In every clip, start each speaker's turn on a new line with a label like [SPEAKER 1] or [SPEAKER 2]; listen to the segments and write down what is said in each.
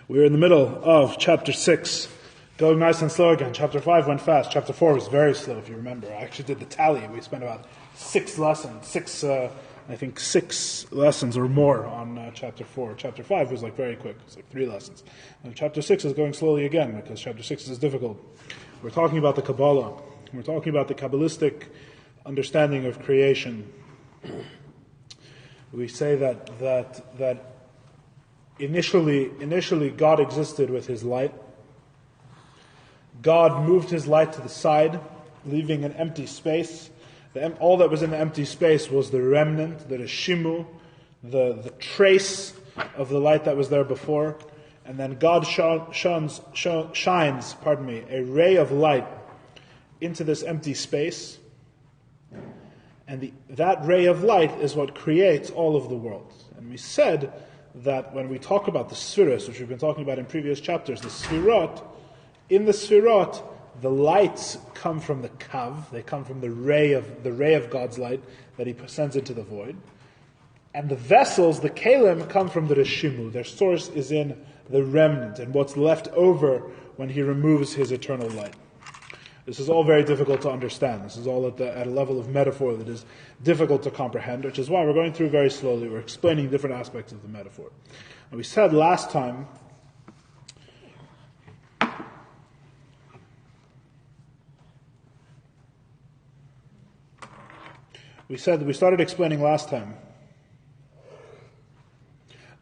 [SPEAKER 1] We're in the middle of chapter 6, going nice and slow again. Chapter 5 went fast. Chapter 4 was very slow, if you remember. I actually did the tally. We spent about 6 lessons, six lessons or more on chapter 4. Chapter 5 was very quick. It was 3 lessons. And chapter 6 is going slowly again because chapter 6 is difficult. We're talking about the Kabbalah. We're talking about the Kabbalistic understanding of creation. We say that initially God existed with his light. God moved his light to the side, leaving an empty space. All that was in the empty space was the remnant, the reshimu, the trace of the light that was there before. And then God shines a ray of light into this empty space. And that ray of light is what creates all of the world. And we said that when we talk about the spheres, which we've been talking about in previous chapters, in the sphirot, the lights come from the kav, they come from the ray of God's light that he sends into the void. And the vessels, the kelim, come from the reshimu. Their source is in the remnant and what's left over when he removes his eternal light. This is all very difficult to understand. This is all at a level of metaphor that is difficult to comprehend, which is why we're going through very slowly. We're explaining different aspects of the metaphor. And we said last time we started explaining last time.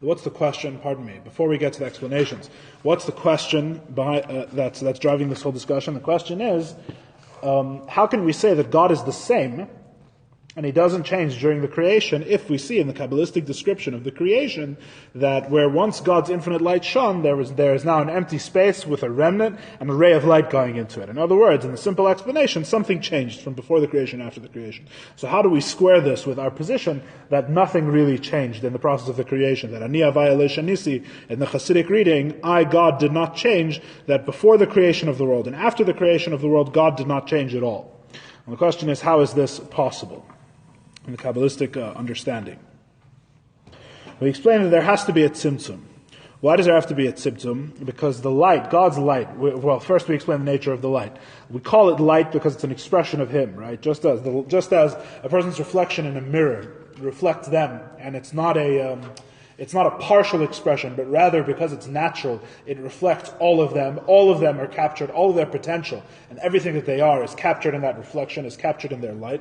[SPEAKER 1] What's the question? Pardon me. Before we get to the explanations, what's the question behind that's driving this whole discussion? The question is, how can we say that God is the same and he doesn't change during the creation if we see in the Kabbalistic description of the creation that where once God's infinite light shone, there is now an empty space with a remnant and a ray of light going into it. In other words, in the simple explanation, something changed from before the creation, after the creation. So how do we square this with our position that nothing really changed in the process of the creation? That Ani Havaya Leishanisi, in the Chassidic reading, I, God, did not change, that before the creation of the world and after the creation of the world, God did not change at all. And the question is, how is this possible in the Kabbalistic understanding? We explained that there has to be a tzimtzum. Why does there have to be a tzimtzum? Because the light, God's light, first we explain the nature of the light. We call it light because it's an expression of him, right? Just as a person's reflection in a mirror reflects them, and it's not a partial expression, but rather because it's natural, it reflects all of them. All of them are captured, all of their potential, and everything that they are is captured in that reflection, is captured in their light.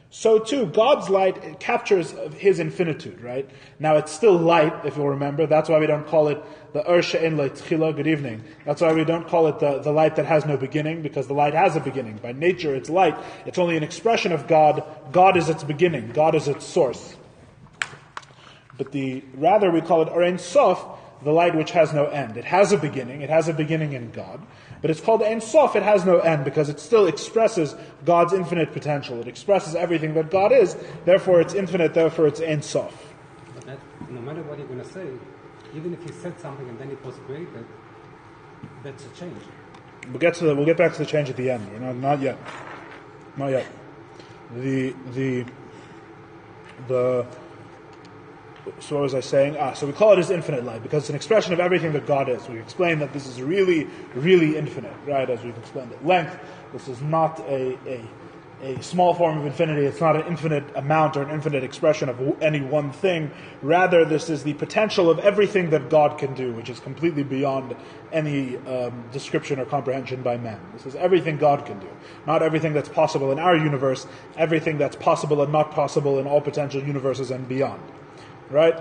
[SPEAKER 1] So too, God's light captures his infinitude, right? Now it's still light, if you'll remember. That's why we don't call it the Ur She'en Lo Tchila, good evening. That's why we don't call it the light that has no beginning, because the light has a beginning. By nature, it's light. It's only an expression of God. God is its beginning. God is its source. But rather we call it Or Ein Sof, the light which has no end. It has a beginning. It has a beginning in God. But it's called Ein Sof, it has no end, because it still expresses God's infinite potential. It expresses everything that God is, therefore it's infinite, therefore it's Ein Sof.
[SPEAKER 2] But that, no matter what you're going to say, even if you said something and then it was created, that's a change.
[SPEAKER 1] We'll get back to the change at the end. Not yet. Not yet. So what was I saying? So we call it as infinite light because it's an expression of everything that God is. We explained that this is really, really infinite, right? As we've explained at length, this is not a small form of infinity. It's not an infinite amount or an infinite expression of any one thing. Rather, this is the potential of everything that God can do, which is completely beyond any description or comprehension by man. This is everything God can do. Not everything that's possible in our universe, everything that's possible and not possible in all potential universes and beyond. Right?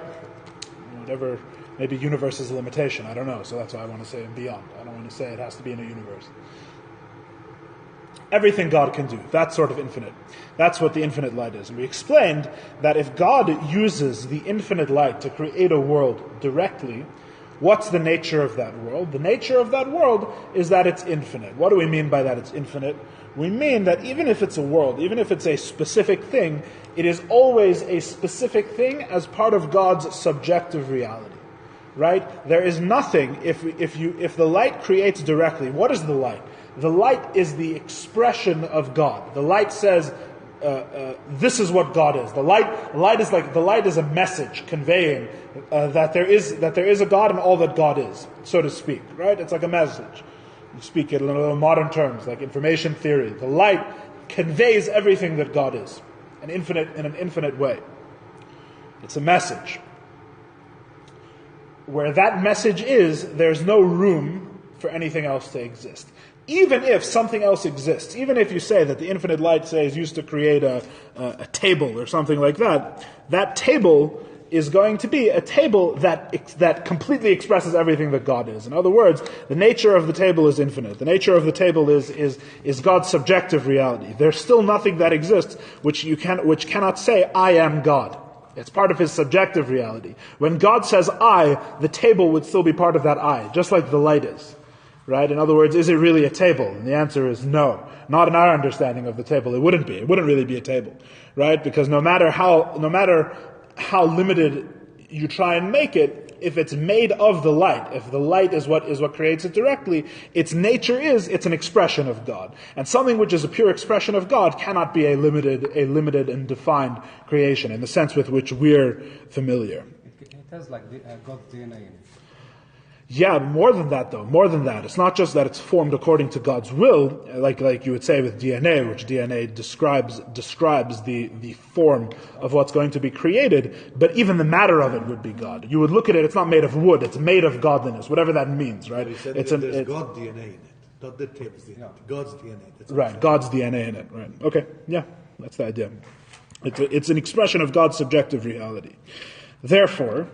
[SPEAKER 1] Whatever, maybe universe is a limitation, I don't know, so that's why I want to say beyond. I don't want to say it has to be in a universe. Everything God can do, that's sort of infinite. That's what the infinite light is. And we explained that if God uses the infinite light to create a world directly, what's the nature of that world? The nature of that world is that it's infinite. What do we mean by that it's infinite? We mean that even if it's a world, even if it's a specific thing, it is always a specific thing as part of God's subjective reality. Right? There is nothing, if the light creates directly, what is the light? The light is the expression of God. The light says, this is what God is. The light is a message conveying that there is a God and all that God is, so to speak. Right? It's like a message. You speak it in modern terms, like information theory. The light conveys everything that God is, in an infinite way. It's a message. Where that message is, there's no room for anything else to exist. Even if something else exists, even if you say that the infinite light, say, is used to create a table or something like that, that table is going to be a table that completely expresses everything that God is. In other words, the nature of the table is infinite. The nature of the table is God's subjective reality. There's still nothing that exists which cannot say, I am God. It's part of his subjective reality. When God says I, the table would still be part of that I, just like the light is. Right? In other words, is it really a table? And the answer is no. Not in our understanding of the table. It wouldn't be. It wouldn't really be a table. Right? Because no matter how limited you try and make it, if it's made of the light, if the light is what creates it directly, its nature it's an expression of God. And something which is a pure expression of God cannot be a limited and defined creation in the sense with which we're familiar.
[SPEAKER 2] It has like God's DNA in it.
[SPEAKER 1] Yeah, more than that though. More than that. It's not just that it's formed according to God's will, like you would say with DNA, which DNA describes the form of what's going to be created, but even the matter of it would be God. You would look at it, it's not made of wood, it's made of godliness, whatever that means, right?
[SPEAKER 3] There's God's DNA in it, not the table's DNA. God's DNA.
[SPEAKER 1] Right, God's DNA in it, right. Okay, yeah, that's the idea. It's an expression of God's subjective reality. Therefore,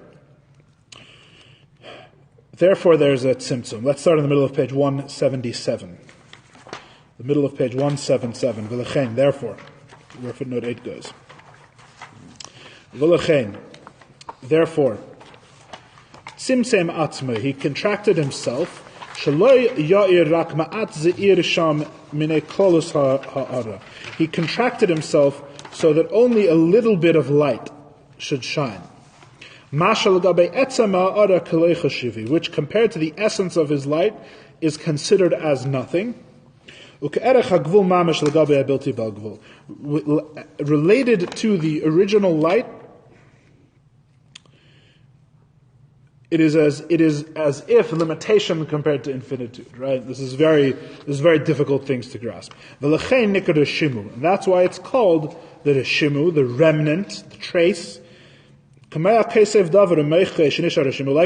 [SPEAKER 1] there's a tzimtzum. Let's start in the middle of page 177. The middle of page 177. V'lechein, therefore, where footnote 8 goes. V'lechein, therefore, tzimtzem atzma, he contracted himself, shaloi ya'ir rak ma'at ze'ir sham minei kolus ha'ara. He contracted himself so that only a little bit of light should shine. Which compared to the essence of his light is considered as nothing. Related to the original light, it is as if limitation compared to infinitude, right? This is very difficult things to grasp. And that's why it's called the reshimu, the remnant, the trace. Like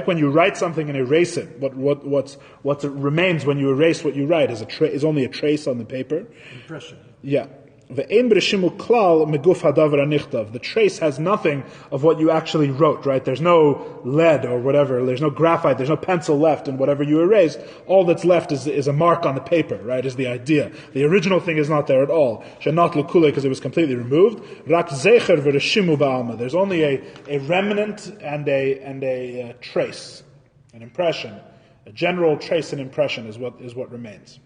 [SPEAKER 1] when you write something and erase it, what remains when you erase what you write is only a trace on the paper.
[SPEAKER 3] Impression.
[SPEAKER 1] Yeah. The trace has nothing of what you actually wrote, right? There's no lead or whatever, there's no graphite, there's no pencil left in whatever you erased. All that's left is a mark on the paper, right, is the idea. The original thing is not there at all. Because it was completely removed. There's only a remnant and a trace, an impression. A general trace and impression is what remains.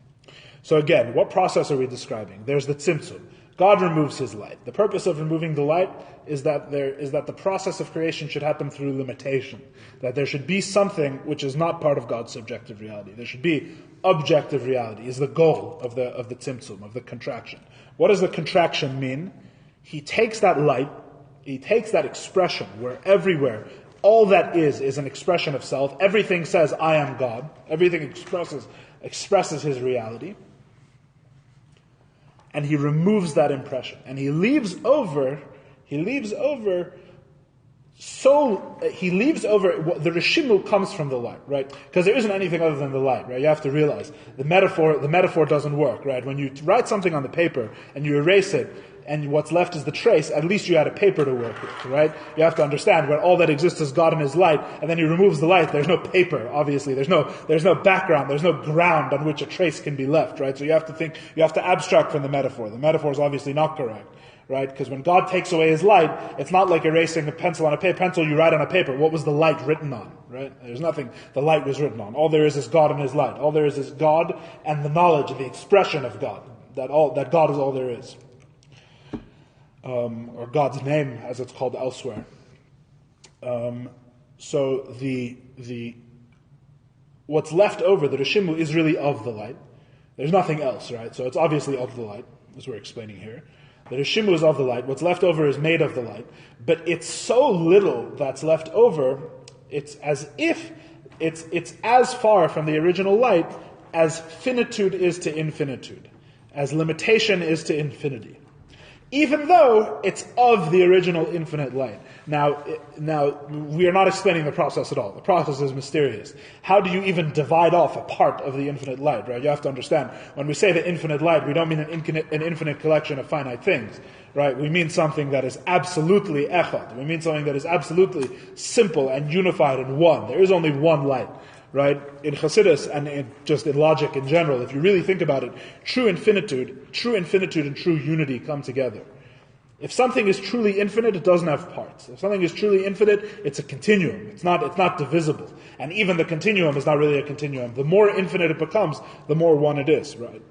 [SPEAKER 1] So again, what process are we describing? There's the tzimtzum. God removes his light. The purpose of removing the light is that the process of creation should happen through limitation. That there should be something which is not part of God's subjective reality. There should be objective reality, is the goal of the tzimtzum, of the contraction. What does the contraction mean? He takes that light, he takes that expression where everywhere all that is an expression of self. Everything says, I am God. Everything expresses his reality. And he removes that impression. And he leaves over the reshimu comes from the light, right? Because there isn't anything other than the light, right? You have to realize the metaphor doesn't work, right? When you write something on the paper and you erase it, and what's left is the trace, at least you had a paper to work with, right? You have to understand when all that exists is God and his light, and then he removes the light, there's no paper, obviously. There's no background, there's no ground on which a trace can be left, right? So you have to abstract from the metaphor. The metaphor is obviously not correct, right? Because when God takes away his light, it's not like erasing a pencil on a pencil you write on a paper. What was the light written on, right? There's nothing the light was written on. All there is God and his light. All there is God and the knowledge, the expression of God. That God is all there is. Or God's name, as it's called elsewhere. So the what's left over, the reshimu, is really of the light. There's nothing else, right? So it's obviously of the light, as we're explaining here. The Rishimu is of the light. What's left over is made of the light. But it's so little that's left over, it's as if it's as far from the original light as finitude is to infinitude, as limitation is to infinity. Even though it's of the original infinite light. Now, we are not explaining the process at all. The process is mysterious. How do you even divide off a part of the infinite light, right? You have to understand, when we say the infinite light, we don't mean an infinite collection of finite things, right? We mean something that is absolutely echad. We mean something that is absolutely simple and unified in one. There is only one light. Right? In Chassidus and just in logic in general, if you really think about it, true infinitude and true unity come together. If something is truly infinite, it doesn't have parts. If something is truly infinite, it's a continuum. It's not divisible. And even the continuum is not really a continuum. The more infinite it becomes, the more one it is, right?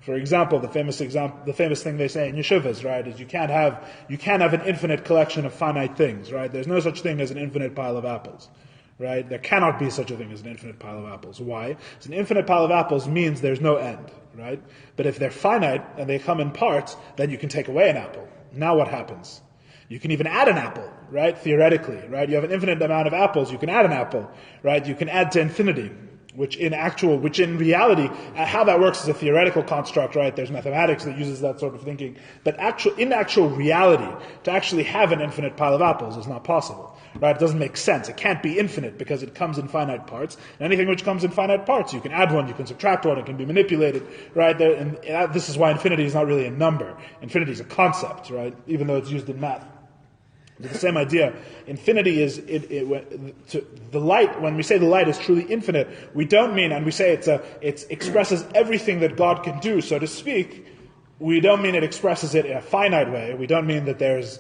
[SPEAKER 1] For example, the famous thing they say in yeshivas, right, is you can't have an infinite collection of finite things, right? There's no such thing as an infinite pile of apples. Right? There cannot be such a thing as an infinite pile of apples. Why? Because an infinite pile of apples means there's no end, right? But if they're finite and they come in parts, then you can take away an apple. Now what happens? You can even add an apple, right? Theoretically, right? You have an infinite amount of apples, you can add an apple, right? You can add to infinity, which in reality, how that works is a theoretical construct, right? There's mathematics that uses that sort of thinking. But in actual reality, to actually have an infinite pile of apples is not possible. Right? It doesn't make sense. It can't be infinite because it comes in finite parts. And anything which comes in finite parts, you can add one, you can subtract one, it can be manipulated, right? And this is why infinity is not really a number. Infinity is a concept, right? Even though it's used in math. It's the same idea. Infinity is the light. When we say the light is truly infinite, we don't mean, and we say it expresses everything that God can do, so to speak. We don't mean it expresses it in a finite way. We don't mean that there's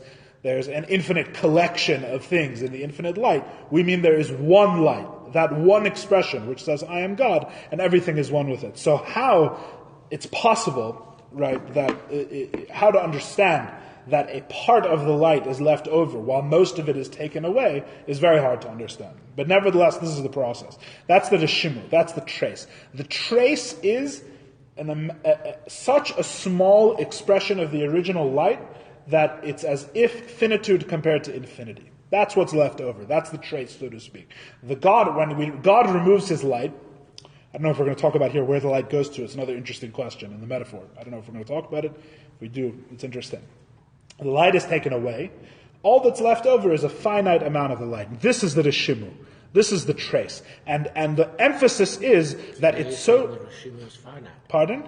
[SPEAKER 1] an infinite collection of things in the infinite light. We mean there is one light, that one expression which says, I am God, and everything is one with it. So how it's possible, right, how to understand that a part of the light is left over while most of it is taken away is very hard to understand. But nevertheless, this is the process. That's the deshimu, that's the trace. The trace is such a small expression of the original light that it's as if finitude compared to infinity. That's what's left over. That's the trace, so to speak. When God removes his light, I don't know if we're going to talk about here where the light goes to. It's another interesting question in the metaphor. I don't know if we're going to talk about it. If we do, it's interesting. The light is taken away. All that's left over is a finite amount of the light. This is the deshimu. This is the trace. And the emphasis is that it's so...
[SPEAKER 4] The Rishimu is finite.
[SPEAKER 1] Pardon?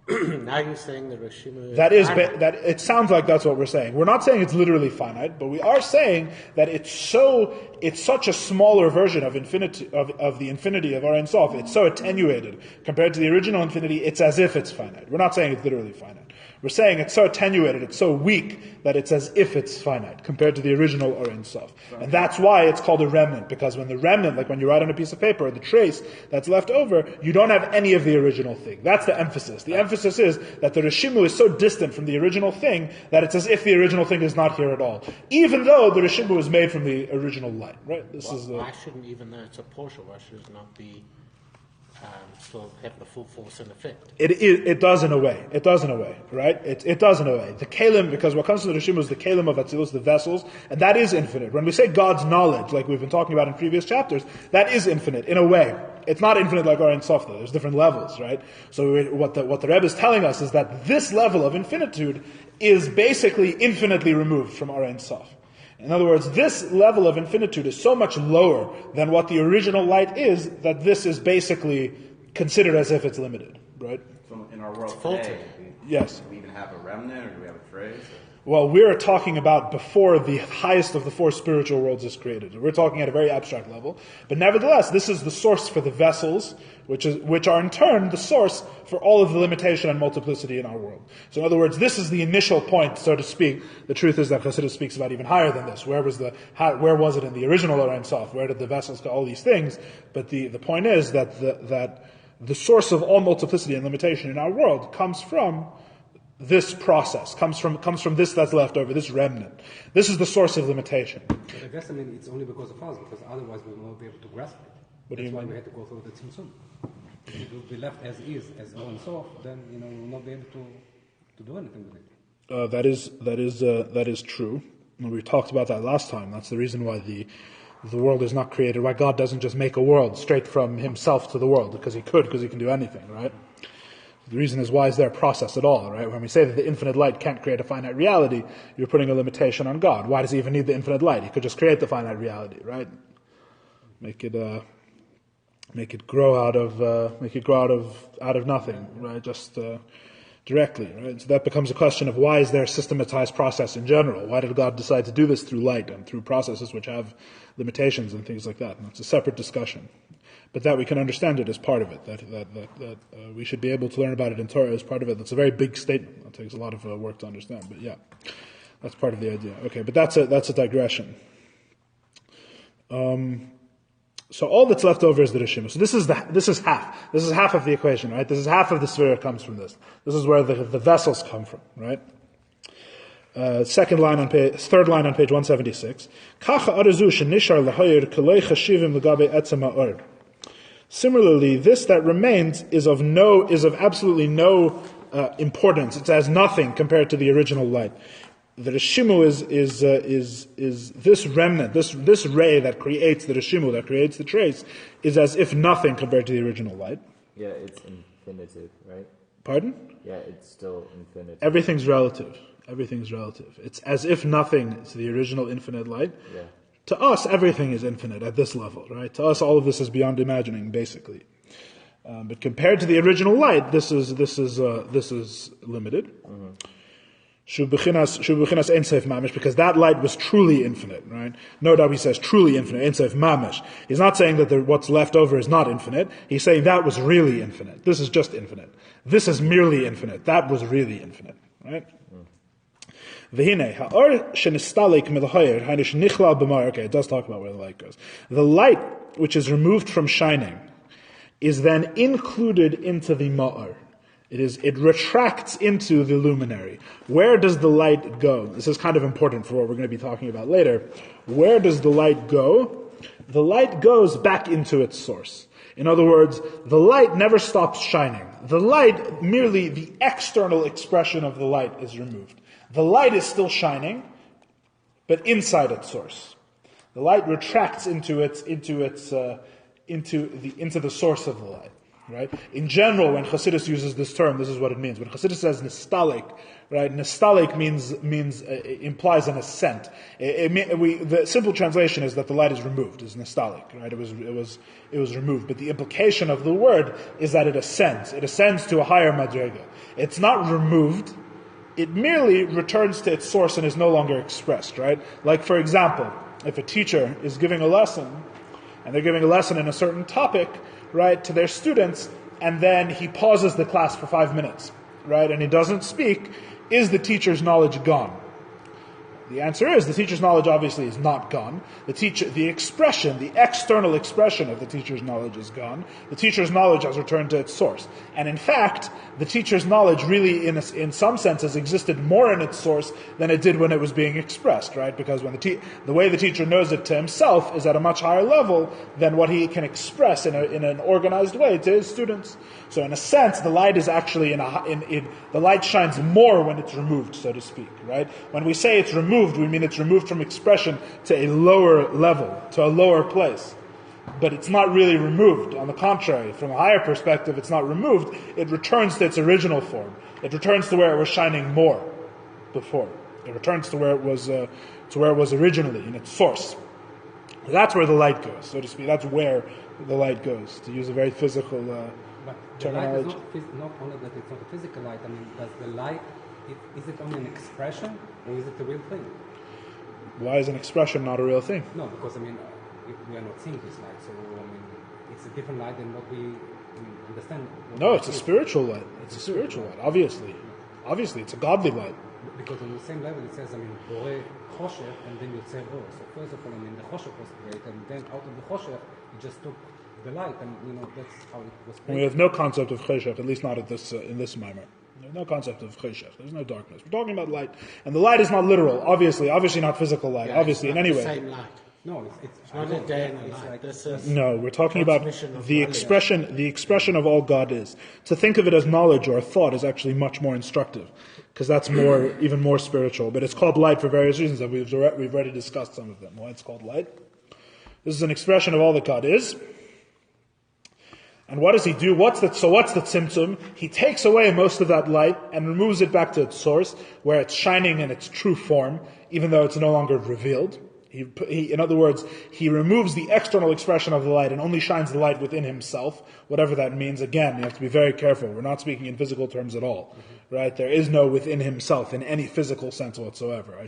[SPEAKER 4] Now you're saying the Rishimu is
[SPEAKER 1] finite. That it sounds like that's what we're saying. We're not saying it's literally finite, but we are saying that it's such a smaller version of infinity of the infinity of our Ein Sof. It's so attenuated compared to the original infinity. It's as if it's finite. We're not saying it's literally finite. We're saying it's so attenuated, it's so weak, that it's as if it's finite compared to the original or Ein Sof. And that's why it's called a remnant, because when the remnant, like when you write on a piece of paper, the trace that's left over, you don't have any of the original thing. That's the emphasis. The emphasis is that the Rishimu is so distant from the original thing that it's as if the original thing is not here at all. Even though the Rishimu is made from the original light, right?
[SPEAKER 4] Why shouldn't, even though it's a portion, why should it not be still have the full force and effect?
[SPEAKER 1] It does in a way. It does in a way, right? It does in a way. The kalim, because what comes to the Rishimu is the kalim of Atzilus, the vessels, and that is infinite. When we say God's knowledge, like we've been talking about in previous chapters, that is infinite in a way. It's not infinite like our Ein Sof, though. There's different levels, right? So what the Rebbe is telling us is that this level of infinitude is basically infinitely removed from our Ein Sof. In other words, this level of infinitude is so much lower than what the original light is that this is basically considered as if it's limited, right?
[SPEAKER 5] So in our world today,
[SPEAKER 1] yes.
[SPEAKER 5] Do we even have a remnant, or do we have a trace?
[SPEAKER 1] Well, we're talking about before the highest of the four spiritual worlds is created. We're talking at a very abstract level. But nevertheless, this is the source for the vessels, which are in turn the source for all of the limitation and multiplicity in our world. So in other words, this is the initial point, so to speak. The truth is that Chassidus speaks about even higher than this. Where was it in the original Ein Sof? Where did the vessels go? All these things. But the point is that the source of all multiplicity and limitation in our world comes from this process, comes from this that's left over, this remnant. This is the source of limitation.
[SPEAKER 2] But I guess, it's only because of us, because otherwise we will not be able to grasp it. That's why we had to go through the tzimtzum. If it will be left as is, as on soft, then we will not be able to do anything with it.
[SPEAKER 1] That is true. And we talked about that last time. That's the reason why the world is not created. Why God doesn't just make a world straight from Himself to the world, because He can do anything, right? The reason is, why is there a process at all, right? When we say that the infinite light can't create a finite reality, you're putting a limitation on God. Why does He even need the infinite light? He could just create the finite reality, right? Make it grow out of nothing, right? Just directly, right? So that becomes a question of, why is there a systematized process in general? Why did God decide to do this through light and through processes which have limitations and things like that? And it's a separate discussion. But that we can understand it as part of it, that we should be able to learn about it in Torah as part of it. That's a very big statement. It takes a lot of work to understand. But yeah, that's part of the idea. Okay, but that's a digression. So all that's left over is the Rishima. So this is half. This is half of the equation, right? This is half of the sphere comes from this. This is where the vessels come from, right? Third line on page 176. Similarly, this that remains is of absolutely no importance. It has nothing compared to the original light. The Rishimu is this remnant, this ray that creates the Rishimu, that creates the trace, is as if nothing compared to the original light.
[SPEAKER 6] Yeah, it's infinitive, right?
[SPEAKER 1] Pardon?
[SPEAKER 6] Yeah, it's still infinitive.
[SPEAKER 1] Everything's relative. It's as if nothing to the original infinite light.
[SPEAKER 6] Yeah.
[SPEAKER 1] To us, everything is infinite at this level, right? To us, all of this is beyond imagining, basically. But compared to the original light, this is limited. Shubuchinas Ein Sof Mamish, because that light was truly infinite, right? No doubt he says truly infinite, Ein Sof Mamish. He's not saying that what's left over is not infinite. He's saying that was really infinite. This is just infinite. This is merely infinite. That was really infinite, right? Okay, it does talk about where the light goes. The light which is removed from shining is then included into the ma'ar. It retracts into the luminary. Where does the light go? This is kind of important for what we're going to be talking about later. Where does the light go? The light goes back into its source. In other words, the light never stops shining. The light, merely the external expression of the light is removed. The light is still shining, but inside its source. The light retracts into the source of the light. Right? In general, when Chassidus uses this term, this is what it means. When Chassidus says nistalik, right? Nistalik implies an ascent. The simple translation is that the light is removed. Is nistalik, right? It was removed. But the implication of the word is that it ascends. It ascends to a higher madrega. It's not removed. It merely returns to its source and is no longer expressed. Right? Like, for example, if a teacher is giving a lesson, and they're giving a lesson in a certain topic, right, to their students, and then he pauses the class for 5 minutes, right, and he doesn't speak, is the teacher's knowledge gone? The answer is, the teacher's knowledge obviously is not gone. The external expression of the teacher's knowledge is gone. The teacher's knowledge has returned to its source. And in fact, the teacher's knowledge really, in some senses, existed more in its source than it did when it was being expressed, right? Because when the way the teacher knows it to himself is at a much higher level than what he can express in an organized way to his students. So in a sense, the light is actually the light shines more when it's removed, so to speak, right? When we say it's removed, we mean it's removed from expression to a lower level, to a lower place. But it's not really removed. On the contrary, from a higher perspective, it's not removed. It returns to its original form. It returns to where it was shining more before. It returns to where it was originally, in its source. That's where the light goes, so to speak. That's where the light goes, to use a very physical terminology.
[SPEAKER 2] The light is not only that it's not a physical light. I mean, does the light, is it only an expression, or is it a real thing?
[SPEAKER 1] Why is an expression not a real thing?
[SPEAKER 2] No, because, I mean, we are not seeing this light, so, I mean, it's a different light than what we understand.
[SPEAKER 1] No, it's a spiritual light. It's a spiritual light, obviously. Obviously, it's a godly light.
[SPEAKER 2] Because on the same level it says, I mean, Borei Choshech, and then you say Bo. So first of all, I mean, the Choshech was created, and then out of the Choshech, it just took the light, and, that's how it was created.
[SPEAKER 1] We have no concept of Choshech, at least not in this Maimer. There's no concept of Choshech. There's no darkness. We're talking about light. And the light is not literal, obviously not physical light, obviously in any way.
[SPEAKER 4] Same light.
[SPEAKER 2] No,
[SPEAKER 4] It's not a day and a night.
[SPEAKER 2] like,
[SPEAKER 4] This is
[SPEAKER 1] No, we're talking about
[SPEAKER 4] transmission of
[SPEAKER 1] the
[SPEAKER 4] knowledge.
[SPEAKER 1] expression of all God is. To think of it as knowledge or thought is actually much more instructive, because that's even more spiritual. But it's called light for various reasons, and we've already discussed some of them. Why it's called light? This is an expression of all that God is. And what does he do? What's the tzimtzum? He takes away most of that light and removes it back to its source, where it's shining in its true form, even though it's no longer revealed. In other words, he removes the external expression of the light and only shines the light within himself, whatever that means. Again, you have to be very careful. We're not speaking in physical terms at all, right? There is no within himself in any physical sense whatsoever. I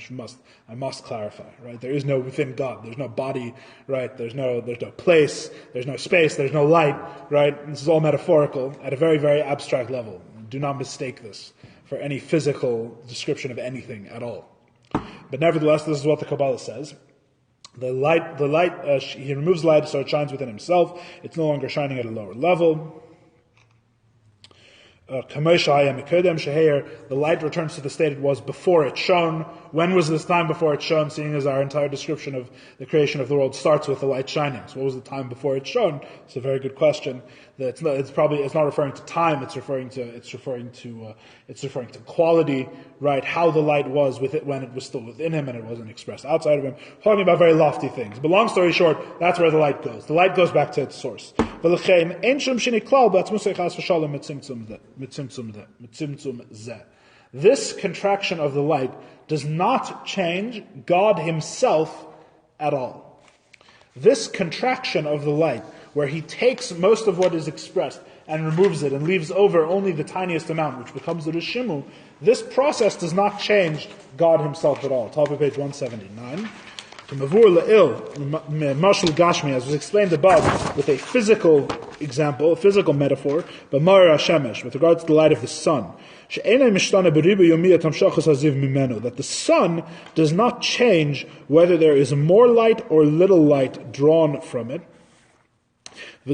[SPEAKER 1] must clarify, right? There is no within God. There's no body, right? There's no place. There's no space. There's no light, right? This is all metaphorical at a very, very abstract level. Do not mistake this for any physical description of anything at all. But nevertheless, this is what the Kabbalah says. The light, he removes light so it shines within himself. It's no longer shining at a lower level. The light returns to the state it was before it shone. When was this time before it shone? Seeing as our entire description of the creation of the world starts with the light shining. So what was the time before it shone? It's a very good question. It's not referring to time. It's referring to quality, right? How the light was with it when it was still within him and it wasn't expressed outside of him. Talking about very lofty things. But long story short, that's where the light goes. The light goes back to its source. This contraction of the light does not change God himself at all. This contraction of the light, where he takes most of what is expressed and removes it and leaves over only the tiniest amount, which becomes the Rishimu, this process does not change God himself at all. Top of page 179. To Mavur La'il, Mashal Gashmi, as was explained above, with a physical example, a physical metaphor, but Ma'ar HaShemesh, with regard to the light of the sun, that the sun does not change whether there is more light or little light drawn from it. The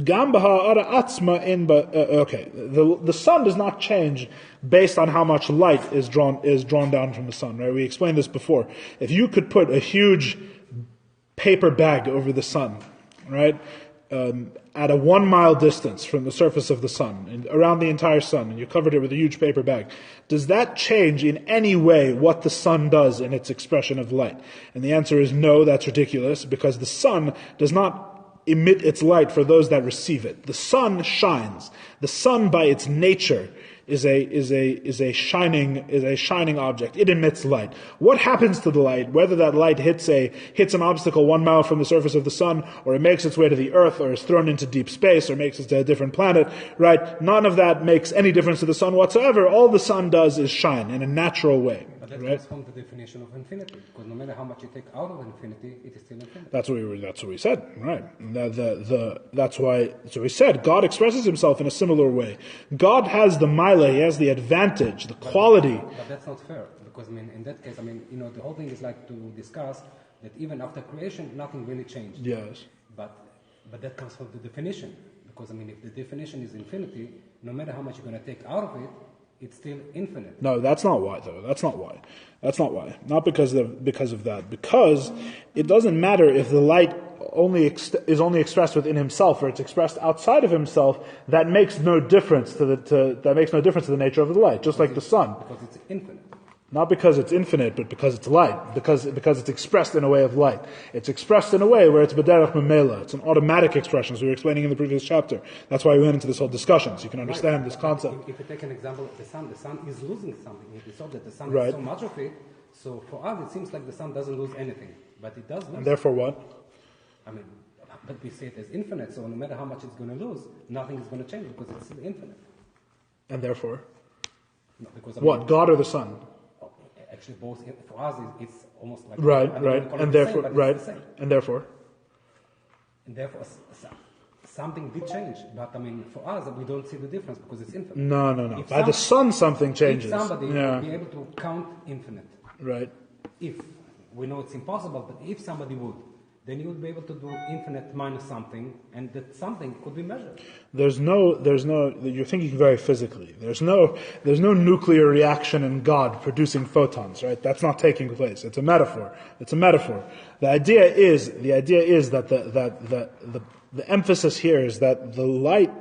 [SPEAKER 1] sun does not change based on how much light is drawn down from the sun. Right? We explained this before. If you could put a huge paper bag over the sun, right, at a 1 mile distance from the surface of the sun, and around the entire sun, and you covered it with a huge paper bag, does that change in any way what the sun does in its expression of light? And the answer is no, that's ridiculous, because the sun does not emit its light for those that receive it. The sun shines. The sun, by its nature, is a shining object. It emits light. What happens to the light? Whether that light hits an obstacle 1 mile from the surface of the sun, or it makes its way to the earth, or is thrown into deep space, or makes it to a different planet, right? None of that makes any difference to the sun whatsoever. All the sun does is shine in a natural way.
[SPEAKER 2] That
[SPEAKER 1] right?
[SPEAKER 2] comes from the definition of infinity, because no matter how much you take out of infinity, it is still infinity.
[SPEAKER 1] That's what we said, right? That's why. So we said God expresses himself in a similar way. God has the mila, he has the advantage, the quality.
[SPEAKER 2] But that's not fair, because in that case, the whole thing is like to discuss that even after creation, nothing really changed.
[SPEAKER 1] Yes.
[SPEAKER 2] But that comes from the definition, because if the definition is infinity, no matter how much you're going to take out of it, it's still infinite.
[SPEAKER 1] No, that's not why, though. That's not why. Not because of that. Because it doesn't matter if the light is only expressed within himself, or it's expressed outside of himself. That makes no difference to the nature of the light. Just like the sun.
[SPEAKER 2] Because it's infinite.
[SPEAKER 1] Not because it's infinite, but because it's light. Because it's expressed in a way of light. It's expressed in a way where it's b'derech memela. It's an automatic expression, as we were explaining in the previous chapter. That's why we went into this whole discussion, so you can understand this concept.
[SPEAKER 2] If you take an example of the sun is losing something. If you saw that the sun
[SPEAKER 1] Right.
[SPEAKER 2] has so much of it, so for us it seems like the sun doesn't lose anything. But it does lose.
[SPEAKER 1] And therefore what?
[SPEAKER 2] But we say it as infinite, so no matter how much it's going to lose, nothing is going to change because it's still infinite.
[SPEAKER 1] And therefore?
[SPEAKER 2] No, because
[SPEAKER 1] What? God or the sun?
[SPEAKER 2] Actually, both. For us, it's almost like
[SPEAKER 1] Right.
[SPEAKER 2] And therefore,
[SPEAKER 1] And therefore?
[SPEAKER 2] And therefore, something did change. But for us, we don't see the difference because it's infinite.
[SPEAKER 1] No. By the sun, something changes.
[SPEAKER 2] If somebody would be able to count infinite,
[SPEAKER 1] Right.
[SPEAKER 2] if we know it's impossible, but if somebody would, then you would be able to do infinite minus something, and that something could be measured.
[SPEAKER 1] There's no, you're thinking very physically. There's no nuclear reaction in God producing photons, right? That's not taking place. It's a metaphor. The idea is that the emphasis here is that the light,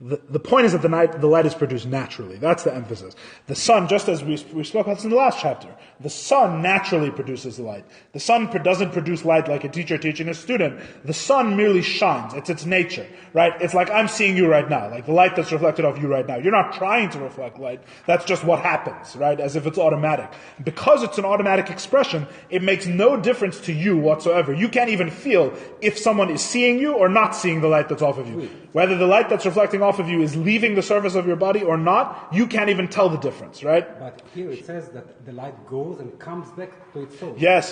[SPEAKER 1] the point is that the light is produced naturally. That's the emphasis. The sun, just as we spoke about this in the last chapter, the sun naturally produces the light. The sun doesn't produce light like a teacher teaching a student. The sun merely shines. It's its nature, right? It's like I'm seeing you right now, like the light that's reflected off you right now. You're not trying to reflect light. That's just what happens, right? As if it's automatic. Because it's an automatic expression, it makes no difference to you whatsoever. You can't even feel if someone is seeing you or not seeing the light that's off of you. Whether the light that's reflecting off of you is leaving the surface of your body or not, you can't even tell the difference, right?
[SPEAKER 2] But here it says that the light goes and comes back to its source.
[SPEAKER 1] Yes.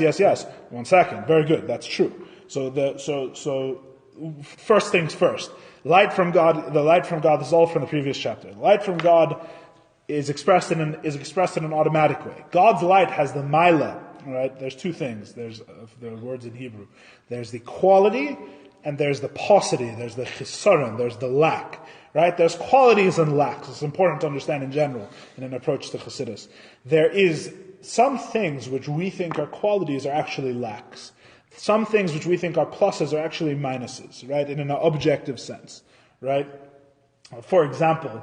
[SPEAKER 1] 1 second. Very good. That's true. So first things first. Light from God, the light from God, this is all from the previous chapter. Light from God is expressed in an automatic way. God's light has the maila, right? There's two things. There are words in Hebrew. There's the quality and there's the paucity, there's the chisaron, there's the lack, right? There's qualities and lacks. It's important to understand in general in an approach to Chassidus. There is some things which we think are qualities are actually lacks. Some things which we think are pluses are actually minuses, right? In an objective sense, right? For example,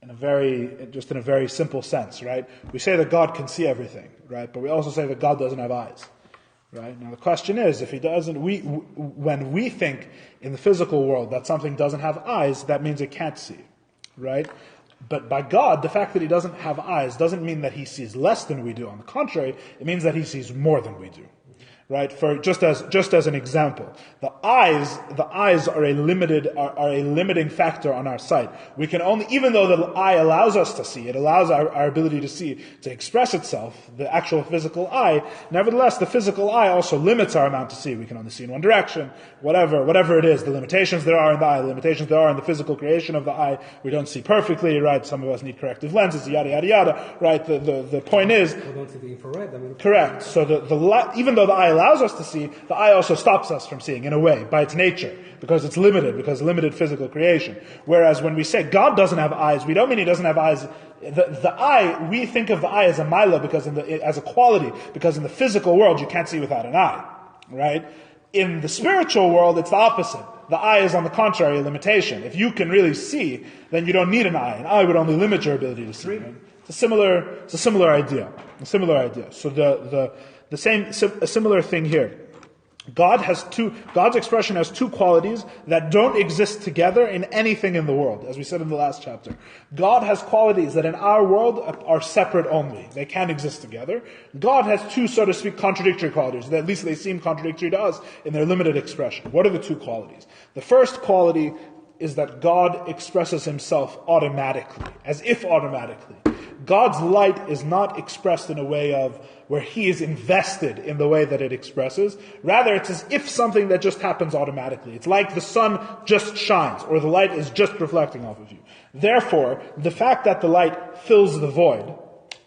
[SPEAKER 1] in a very simple sense, right? We say that God can see everything, right? But we also say that God doesn't have eyes. Right? Now the question is, if he doesn't, when we think in the physical world that something doesn't have eyes, that means it can't see, right? But by God, the fact that he doesn't have eyes doesn't mean that he sees less than we do. On the contrary, it means that he sees more than we do. Right? For just as an example, the eyes are a limiting factor on our sight. We can only, even though the eye allows us to see, it allows our ability to see to express itself, the actual physical eye. Nevertheless, the physical eye also limits our amount to see. We can only see in one direction, whatever it is. The limitations there are in the eye, the limitations there are in the physical creation of the eye. We don't see perfectly, right? Some of us need corrective lenses, yada yada yada, right? The point is,
[SPEAKER 2] We don't see the infrared.
[SPEAKER 1] correct. So even though the eye allows us to see, the eye also stops us from seeing in a way, by its nature, because it's limited physical creation. Whereas when we say God doesn't have eyes, we don't mean he doesn't have eyes. The eye, we think of the eye as a mila, as a quality, because in the physical world you can't see without an eye, right? In the spiritual world, it's the opposite. The eye is, on the contrary, a limitation. If you can really see, then you don't need an eye. An eye would only limit your ability to see. Right? It's a similar idea. So a similar thing here. God's expression has two qualities that don't exist together in anything in the world, as we said in the last chapter. God has qualities that in our world are separate only. They can't exist together. God has two, so to speak, contradictory qualities. At least they seem contradictory to us in their limited expression. What are the two qualities? The first quality is that God expresses himself automatically, as if automatically. God's light is not expressed in a way of where he is invested in the way that it expresses. Rather, it's as if something that just happens automatically. It's like the sun just shines, or the light is just reflecting off of you. Therefore, the fact that the light fills the void,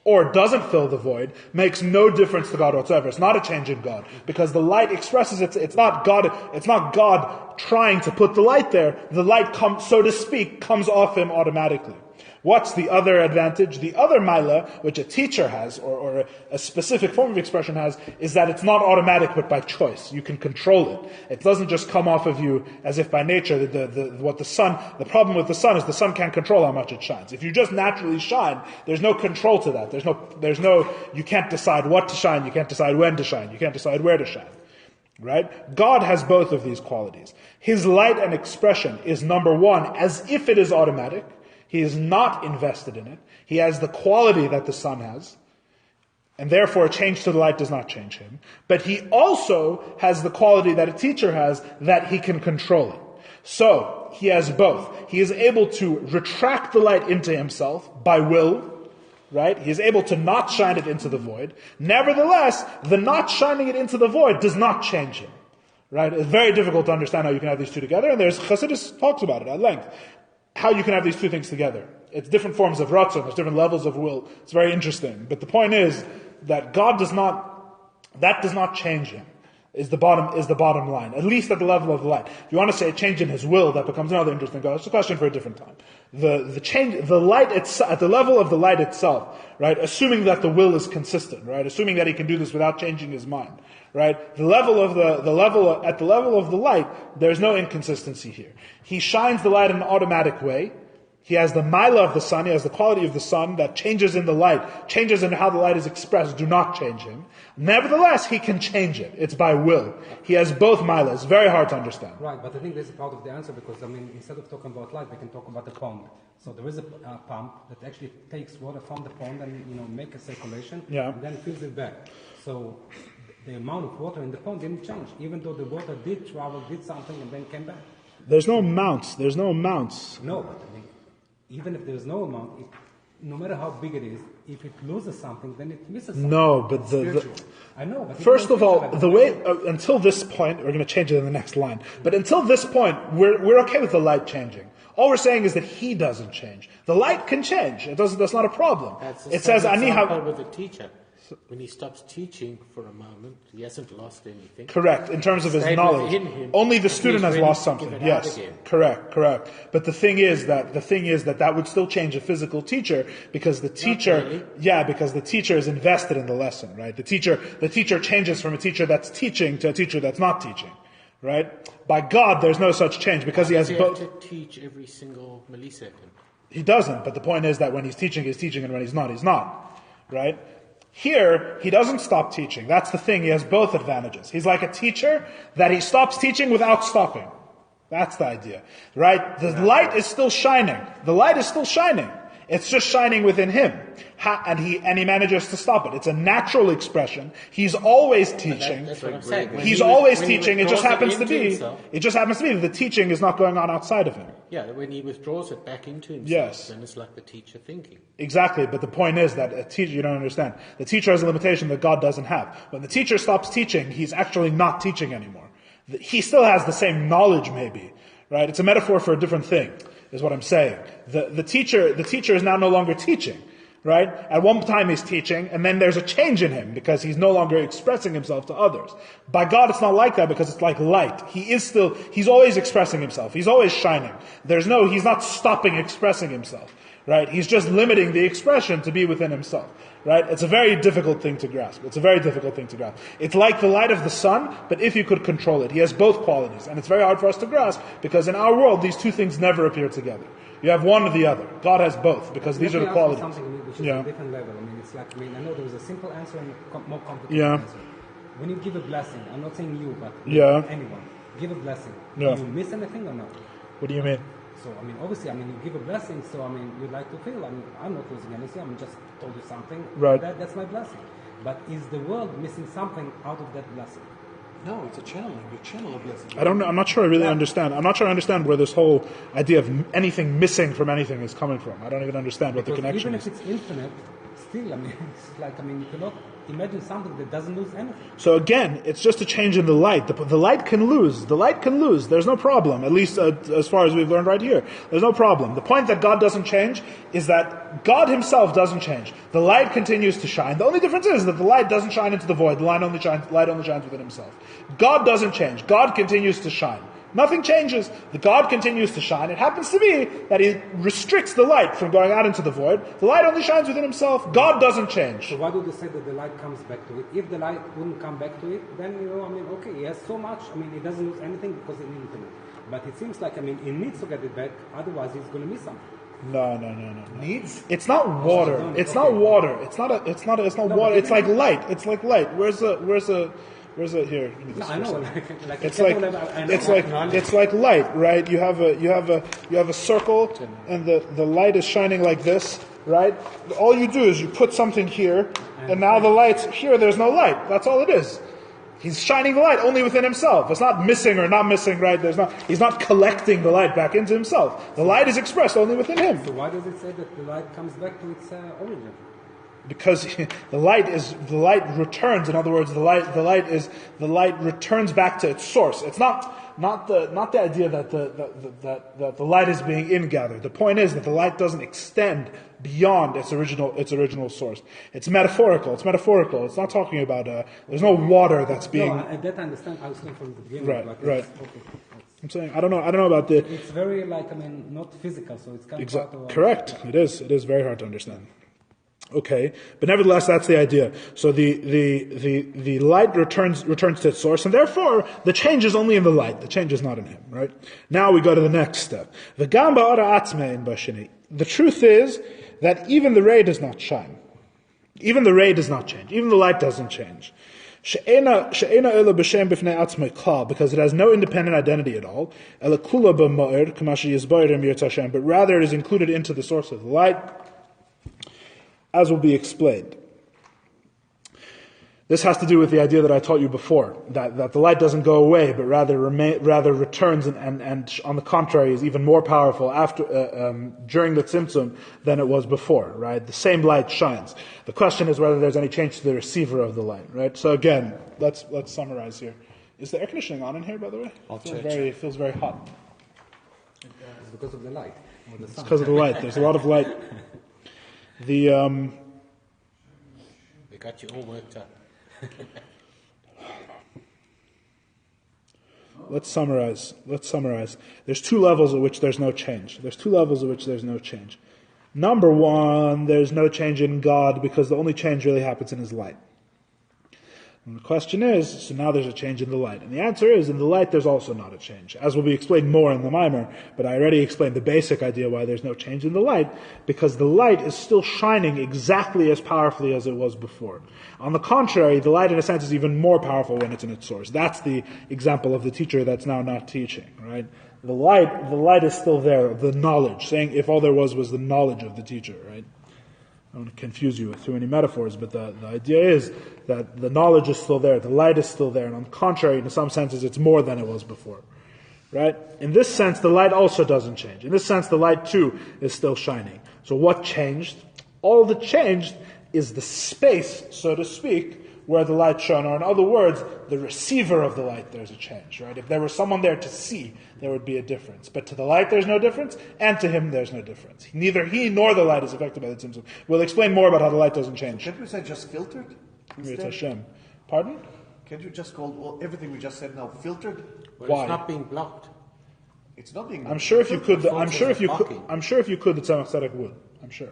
[SPEAKER 1] or doesn't fill the void, makes no difference to God whatsoever. It's not a change in God. Because the light expresses it's not God trying to put the light there. The light so to speak, comes off him automatically. What's the other advantage? The other maila, which a teacher has, or a specific form of expression has, is that it's not automatic but by choice. You can control it. It doesn't just come off of you as if by nature. The problem with the sun is the sun can't control how much it shines. If you just naturally shine, there's no control to that. You can't decide what to shine, you can't decide when to shine, you can't decide where to shine. Right? God has both of these qualities. His light and expression is, number one, as if it is automatic. He is not invested in it. He has the quality that the sun has, and therefore a change to the light does not change him. But he also has the quality that a teacher has, that he can control it. So, he has both. He is able to retract the light into himself by will, right? He is able to not shine it into the void. Nevertheless, the not shining it into the void does not change him. Right? It's very difficult to understand how you can have these two together, and Chassidus talks about it at length. How you can have these two things together. It's different forms of ratzon, there's different levels of will. It's very interesting. But the point is that God does not That does not change him. Is the bottom line, at least at the level of the light. If you want to say a change in his will, that becomes another interesting question. It's a question for a different time. The light itself, at the level of the light itself, right? Assuming that the will is consistent, right? Assuming that he can do this without changing his mind, right? At the level of the light, there's no inconsistency here. He shines the light in an automatic way. He has the mila of the sun, he has the quality of the sun that changes in the light, changes in how the light is expressed, do not change him. Nevertheless, he can change it. It's by will. He has both milas. Very hard to understand.
[SPEAKER 2] Right, but I think this is part of the answer because, instead of talking about light, we can talk about the pond. So there is a pump that actually takes water from the pond and, make a circulation and then fills it back. So the amount of water in the pond didn't change, even though the water did travel, did something, and then came back.
[SPEAKER 1] There's no amounts.
[SPEAKER 2] No, but even if there's no amount, no matter how big it is, if it loses something, then it misses something.
[SPEAKER 1] No, but
[SPEAKER 2] I know. But
[SPEAKER 1] first of all, the way until this point, we're going to change it in the next line. But until this point, we're okay with the light changing. All we're saying is that he doesn't change. The light can change. That's not a problem.
[SPEAKER 4] It says "Ani with the teacher." When he stops teaching for a moment, he hasn't lost anything.
[SPEAKER 1] Correct, in terms of his knowledge. Only the student has lost something. Yes, correct. But the thing is that would still change a physical teacher because the teacher, because the teacher is invested in the lesson, right? The teacher changes from a teacher that's teaching to a teacher that's not teaching, right? By God, there's no such change because he has both.
[SPEAKER 4] To teach every single millisecond.
[SPEAKER 1] He doesn't, but the point is that when he's teaching, and when he's not, right? Here, he doesn't stop teaching. That's the thing. He has both advantages. He's like a teacher that he stops teaching without stopping. That's the idea. Right? The light is still shining. The light is still shining. It's just shining within him. And he manages to stop it. It's a natural expression. He's always teaching.
[SPEAKER 4] That's what I'm saying.
[SPEAKER 1] He's always teaching. It just happens to be that the teaching is not going on outside of him.
[SPEAKER 4] Yeah, when he withdraws it back into himself, then it's like the teacher thinking.
[SPEAKER 1] Exactly, but the point is that a teacher, you don't understand. The teacher has a limitation that God doesn't have. When the teacher stops teaching, he's actually not teaching anymore. He still has the same knowledge, maybe, right? It's a metaphor for a different thing, is what I'm saying. The teacher is now no longer teaching, right? At one time he's teaching, and then there's a change in him because he's no longer expressing himself to others. By God, it's not like that because it's like light. He's always expressing himself. He's always shining. He's not stopping expressing himself, right? He's just limiting the expression to be within himself, right? It's a very difficult thing to grasp. It's like the light of the sun, but if you could control it. He has both qualities, and it's very hard for us to grasp because in our world, these two things never appear together. You have one or the other. God has both because these are the qualities.
[SPEAKER 2] Something which is a different level. It's like, I know there is a simple answer and a more complicated answer. When you give a blessing, I'm not saying you, but anyone, give a blessing. Do you miss anything or not?
[SPEAKER 1] What do you mean?
[SPEAKER 2] So, obviously, you give a blessing, so, you'd like to feel, I'm not losing anything, I'm just told you something.
[SPEAKER 1] Right.
[SPEAKER 2] That's my blessing. But is the world missing something out of that blessing?
[SPEAKER 3] No, it's a channeling. You channel a blessing.
[SPEAKER 1] I don't know. I'm not sure I really understand. I'm not sure I understand where this whole idea of anything missing from anything is coming from. I don't even understand what the connection
[SPEAKER 2] even
[SPEAKER 1] is.
[SPEAKER 2] Even if it's infinite, still, it's like, you cannot imagine something that doesn't lose anything.
[SPEAKER 1] So again, it's just a change in the light. The light can lose. The light can lose. There's no problem. At least as far as we've learned right here. There's no problem. The point that God doesn't change is that God himself doesn't change. The light continues to shine. The only difference is that the light doesn't shine into the void. The light only shines within himself. God doesn't change. God continues to shine. Nothing changes. The God continues to shine. It happens to be that he restricts the light from going out into the void. The light only shines within himself. God doesn't change.
[SPEAKER 2] So why do they say that the light comes back to it? If the light wouldn't come back to it, then, okay, he has so much. He doesn't lose anything because it's infinite. But it seems like, he needs to get it back. Otherwise, he's going to miss something.
[SPEAKER 1] No.
[SPEAKER 3] Needs?
[SPEAKER 1] It's not water. It's not water. It's not water. It's like light. It's like light. Where's it here?
[SPEAKER 2] No, I know.
[SPEAKER 1] It's like light, right? You have a circle, and the light is shining like this, right? All you do is you put something here, and now the light's here. There's no light. That's all it is. He's shining the light only within himself. It's not missing or not missing, right? He's not collecting the light back into himself. The light is expressed only within him.
[SPEAKER 2] So why does it say that the light comes back to its origin?
[SPEAKER 1] because the light returns. In other words, the light returns back to its source. It's not the idea that the light is being ingathered. The point is that the light doesn't extend beyond its original source. It's metaphorical. It's not talking about there's no water that's being.
[SPEAKER 2] No, that I understand. I was saying from the beginning.
[SPEAKER 1] Right.
[SPEAKER 2] Okay.
[SPEAKER 1] I'm saying I don't know about the.
[SPEAKER 2] It's very not physical, so it's kind of part of
[SPEAKER 1] correct. It is. It is very hard to understand. Okay, but nevertheless, that's the idea. So the light returns to its source, and therefore the change is only in the light. The change is not in him. Right? Now we go to the next step. The truth is that even the ray does not shine. Even the ray does not change. Even the light doesn't change. Because it has no independent identity at all. But rather it is included into the source of the light, as will be explained. This has to do with the idea that I taught you before, that the light doesn't go away, but rather returns, and on the contrary is even more powerful during the Tzimtzum than it was before. Right, the same light shines. The question is whether there's any change to the receiver of the light. Right. So again, let's summarize here. Is the air conditioning on in here, by the way? It feels very hot.
[SPEAKER 2] It's because of the light. Or the sun.
[SPEAKER 1] It's because of the light. There's a lot of light.
[SPEAKER 4] We got you all worked up.
[SPEAKER 1] Let's summarize. There's two levels at which there's no change. Number one, there's no change in God because the only change really happens in His light. And the question is, so now there's a change in the light. And the answer is, in the light there's also not a change. As will be explained more in the Maimer, but I already explained the basic idea why there's no change in the light, because the light is still shining exactly as powerfully as it was before. On the contrary, the light in a sense is even more powerful when it's in its source. That's the example of the teacher that's now not teaching, right? The light is still there, the knowledge, saying if all there was the knowledge of the teacher, right? I don't want to confuse you with too many metaphors, but the idea is that the knowledge is still there, the light is still there, and on the contrary, in some senses, it's more than it was before. Right? In this sense, the light also doesn't change. In this sense, the light too is still shining. So what changed? All that changed is the space, so to speak, where the light shone, or in other words, the receiver of the light, there's a change, right? If there was someone there to see, there would be a difference. But to the light, there's no difference, and to him, there's no difference. Neither he nor the light is affected by the Tzimtzum. We'll explain more about how the light doesn't change.
[SPEAKER 3] Can't we say just filtered?
[SPEAKER 1] It's Hashem. Pardon?
[SPEAKER 3] Can't you just call everything we just said now filtered?
[SPEAKER 4] Well,
[SPEAKER 1] Why?
[SPEAKER 4] It's not being blocked.
[SPEAKER 3] It's not being.
[SPEAKER 1] I'm sure if you could, the Tzemach Tzedek would. I'm sure.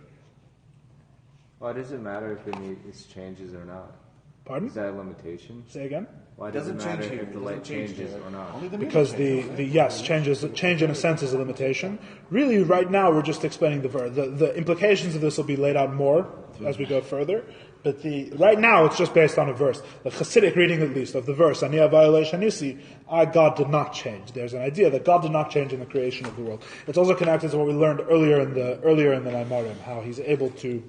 [SPEAKER 6] Why does it matter if it changes or not?
[SPEAKER 1] Pardon?
[SPEAKER 6] Is that a limitation?
[SPEAKER 1] Say again?
[SPEAKER 6] Why does it matter if the light changes or not?
[SPEAKER 1] Because change in a sense is a limitation. Really, right now we're just explaining the verse. The implications of this will be laid out more as we go further. But right now it's just based on a verse. The Chassidic reading, at least, of the verse, Ani Avayolei Shanisi, God did not change. There's an idea that God did not change in the creation of the world. It's also connected to what we learned earlier in the Maimarim, how He's able to,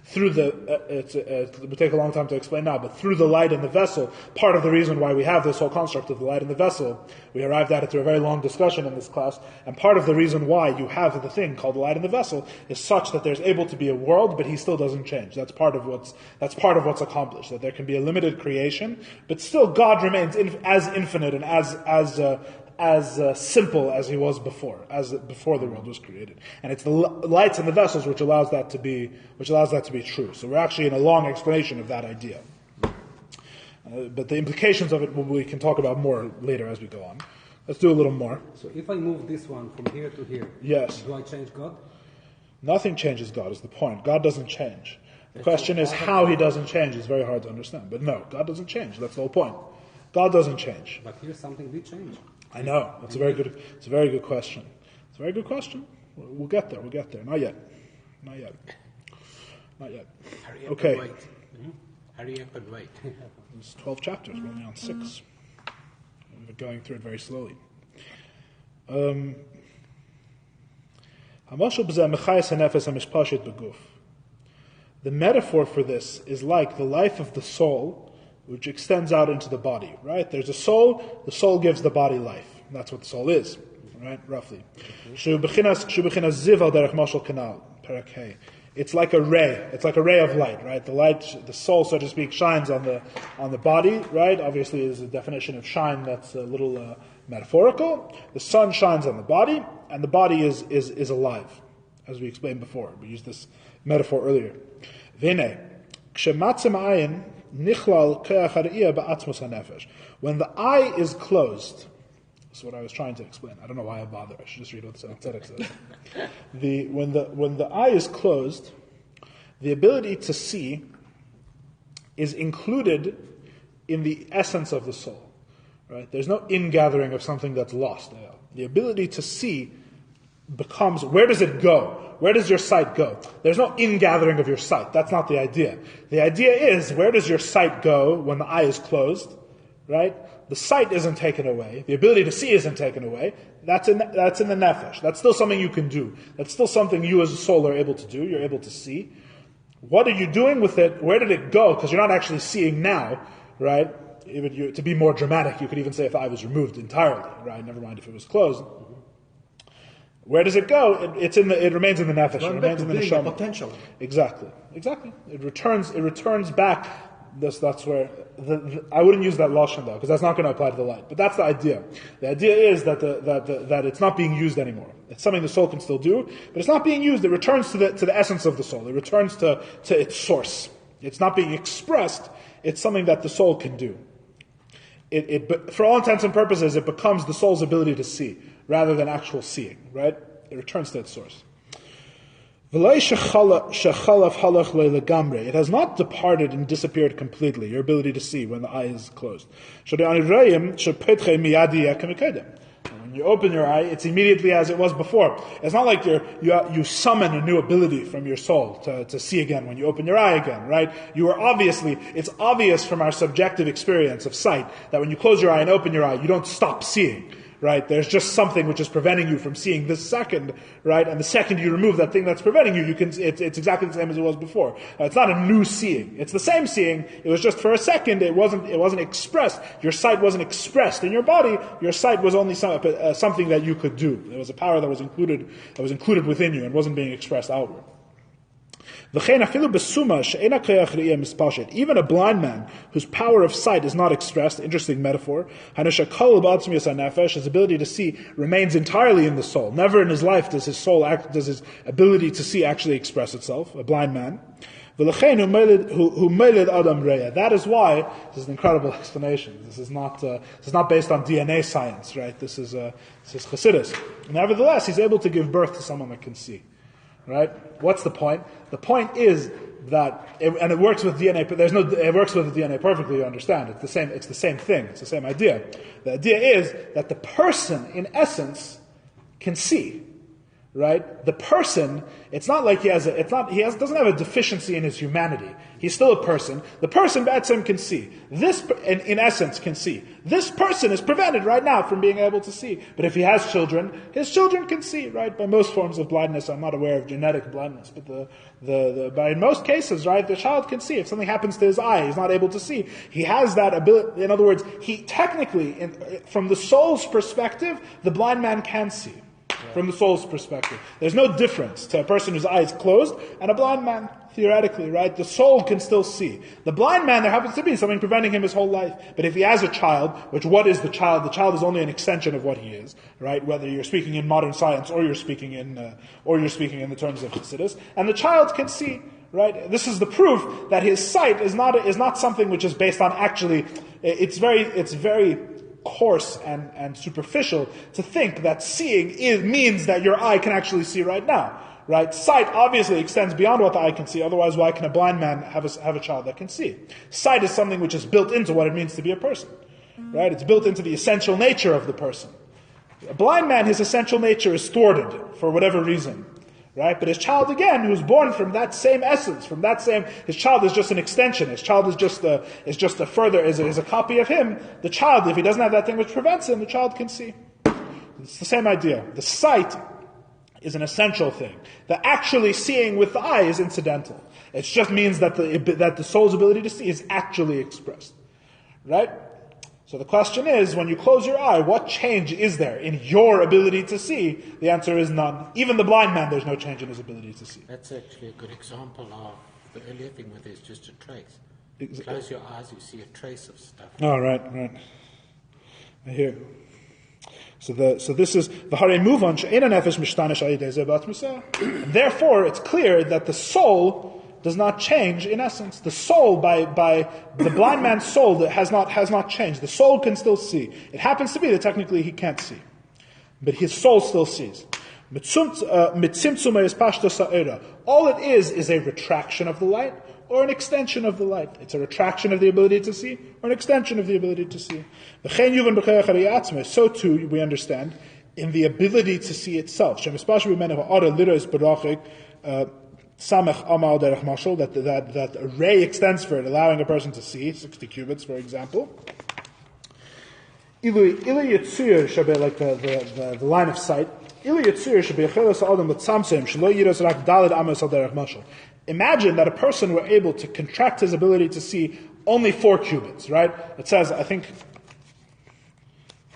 [SPEAKER 1] through it would take a long time to explain now, but through the light in the vessel, part of the reason why we have this whole construct of the light in the vessel, we arrived at it through a very long discussion in this class, and part of the reason why you have the thing called the light in the vessel is such that there's able to be a world, but He still doesn't change. That's part of what's accomplished, that there can be a limited creation, but still God remains as infinite and as simple as He was before the world was created. And it's the lights in the vessels which allows that to be true. So we're actually in a long explanation of that idea. But the implications of it we can talk about more later as we go on. Let's do a little more.
[SPEAKER 2] So if I move this one from here to here,
[SPEAKER 1] yes.
[SPEAKER 2] Do I change God?
[SPEAKER 1] Nothing changes God is the point. God doesn't change. The question is how He doesn't change is very hard to understand. But no, God doesn't change. That's the whole point. God doesn't change.
[SPEAKER 2] But here something did change.
[SPEAKER 1] I know. It's a very good question. We'll get there. Not yet.
[SPEAKER 4] Hurry up
[SPEAKER 1] Okay.
[SPEAKER 4] and wait. Hurry up and wait.
[SPEAKER 1] There's 12 chapters. We're only on 6. We're going through it very slowly. The metaphor for this is like the life of the soul, which extends out into the body, right? There's a soul, the soul gives the body life. That's what the soul is, right? Roughly. it's like a ray. It's like a ray of light, right? The soul, so to speak, shines on the body, right? Obviously, there's a definition of shine that's a little metaphorical. The sun shines on the body, and the body is alive, as we explained before. We used this metaphor earlier. Vene, kshematzem ayin nichlal keach har'iyah ba'atzmos hanefesh. When the eye is closed, that's what I was trying to explain. I don't know why I bother. I should just read what Tzemach Tzedek says. When the eye is closed, the ability to see is included in the essence of the soul. Right? There's no ingathering of something that's lost. The ability to see becomes, where does it go? Where does your sight go? There's no ingathering of your sight. That's not the idea. The idea is, where does your sight go when the eye is closed? Right? The sight isn't taken away. The ability to see isn't taken away. That's in the nefesh. That's still something you can do. That's still something you as a soul are able to do. You're able to see. What are you doing with it? Where did it go? Because you're not actually seeing now, right? Even to be more dramatic, you could even say if the eye was removed entirely, right? Never mind if it was closed. Where does it go? It remains in the nefesh. It remains in the neshama.
[SPEAKER 3] Potential.
[SPEAKER 1] Exactly. It returns back. That's where I wouldn't use that lashon though, because that's not going to apply to the light. But that's the idea. The idea is that it's not being used anymore. It's something the soul can still do, but it's not being used. It returns to the essence of the soul. It returns to its source. It's not being expressed. It's something that the soul can do. It for all intents and purposes, it becomes the soul's ability to see rather than actual seeing. Right? It returns to its source. It has not departed and disappeared completely, your ability to see when the eye is closed. When you open your eye, it's immediately as it was before. It's not like you summon a new ability from your soul to see again when you open your eye again, right? It's obvious from our subjective experience of sight that when you close your eye and open your eye, you don't stop seeing. Right? There's just something which is preventing you from seeing this second, right? And the second you remove that thing that's preventing you, it's exactly the same as it was before. It's not a new seeing. It's the same seeing. It was just for a second. It wasn't expressed. Your sight wasn't expressed in your body. Your sight was only something that you could do. There was a power that was included within you and wasn't being expressed outward. Even a blind man whose power of sight is not expressed, interesting metaphor, his ability to see remains entirely in the soul. Never in his life does his ability to see actually express itself, a blind man. That is why, this is an incredible explanation. This is not based on DNA science, right? This is Chassidus. Nevertheless, he's able to give birth to someone that can see. Right? What's the point? The point is that, and it works with DNA, but it works with the DNA perfectly, you understand. It's the same thing. It's the same idea. The idea is that the person, in essence, can see. Right? The person, it's not like he doesn't have a deficiency in his humanity. He's still a person. The person, B'etzem, can see. This, in essence, can see. This person is prevented right now from being able to see. But if he has children, his children can see, right? By most forms of blindness, I'm not aware of genetic blindness, but but in most cases, right, the child can see. If something happens to his eye, he's not able to see. He has that ability. In other words, he technically, from the soul's perspective, the blind man can see. From the soul's perspective. There's no difference to a person whose eye is closed and a blind man, theoretically, right? The soul can still see. The blind man, there happens to be something preventing him his whole life. But if he has a child, what is the child? The child is only an extension of what he is, right? Whether you're speaking in modern science or you're speaking in the terms of Chassidus. And the child can see, right? This is the proof that his sight is not something which is based on actually, it's very coarse and superficial to think that seeing means that your eye can actually see right now. Right? Sight obviously extends beyond what the eye can see, otherwise why can a blind man have a child that can see? Sight is something which is built into what it means to be a person. Right? It's built into the essential nature of the person. A blind man, his essential nature is thwarted for whatever reason. Right? But his child, again, who's born from that same essence, his child is just an extension. His child is just a copy of him. The child, if he doesn't have that thing which prevents him, the child can see. It's the same idea. The sight is an essential thing. The actually seeing with the eye is incidental. It just means that the soul's ability to see is actually expressed. Right? So the question is, when you close your eye, what change is there in your ability to see? The answer is none. Even the blind man, there's no change in his ability to see.
[SPEAKER 4] That's actually a good example of the earlier thing where there's just a trace. Close your eyes, you see a trace of stuff.
[SPEAKER 1] Oh, right. I hear. So this is the Hare Muvan she'ena nefesh mishtanish al yedei zeh b'atmusa. Therefore, it's clear that the soul does not change in essence. The soul, by the blind man's soul, that has not changed. The soul can still see. It happens to be that technically he can't see, but his soul still sees. All it is a retraction of the light or an extension of the light. It's a retraction of the ability to see or an extension of the ability to see. So too we understand in the ability to see itself. Tzemach amal derech mashal, that a ray extends for it, allowing a person to see 60 cubits, for example. Ilu yitzur shabe, like the line of sight. Ilu yitzur shabe yechelos adam l'tzamtzem shelo yiros rak daled amos al derech mashal. Imagine that a person were able to contract his ability to see only 4 cubits, right? It says, I think,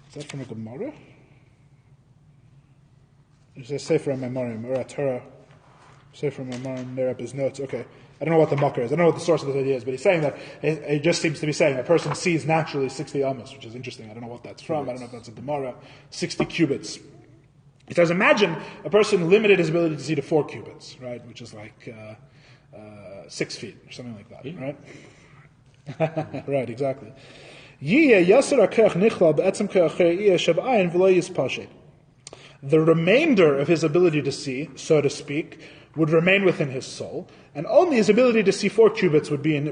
[SPEAKER 1] is that from a Gemara? It's a Sefer HaMemorim, or a Torah. Sefer HaMemorim, there up his notes. Okay. I don't know what the mucker is. I don't know what the source of this idea is, but he's saying that it just seems to be saying a person sees naturally 60 amos, which is interesting. I don't know what that's from. I don't know if that's a Gemara. 60 cubits. He says, imagine a person limited his ability to see to 4 cubits, right? Which is like 6 feet or something like that, right? Right, exactly. The remainder of his ability to see, so to speak, would remain within his soul, and only his ability to see 4 cubits would be in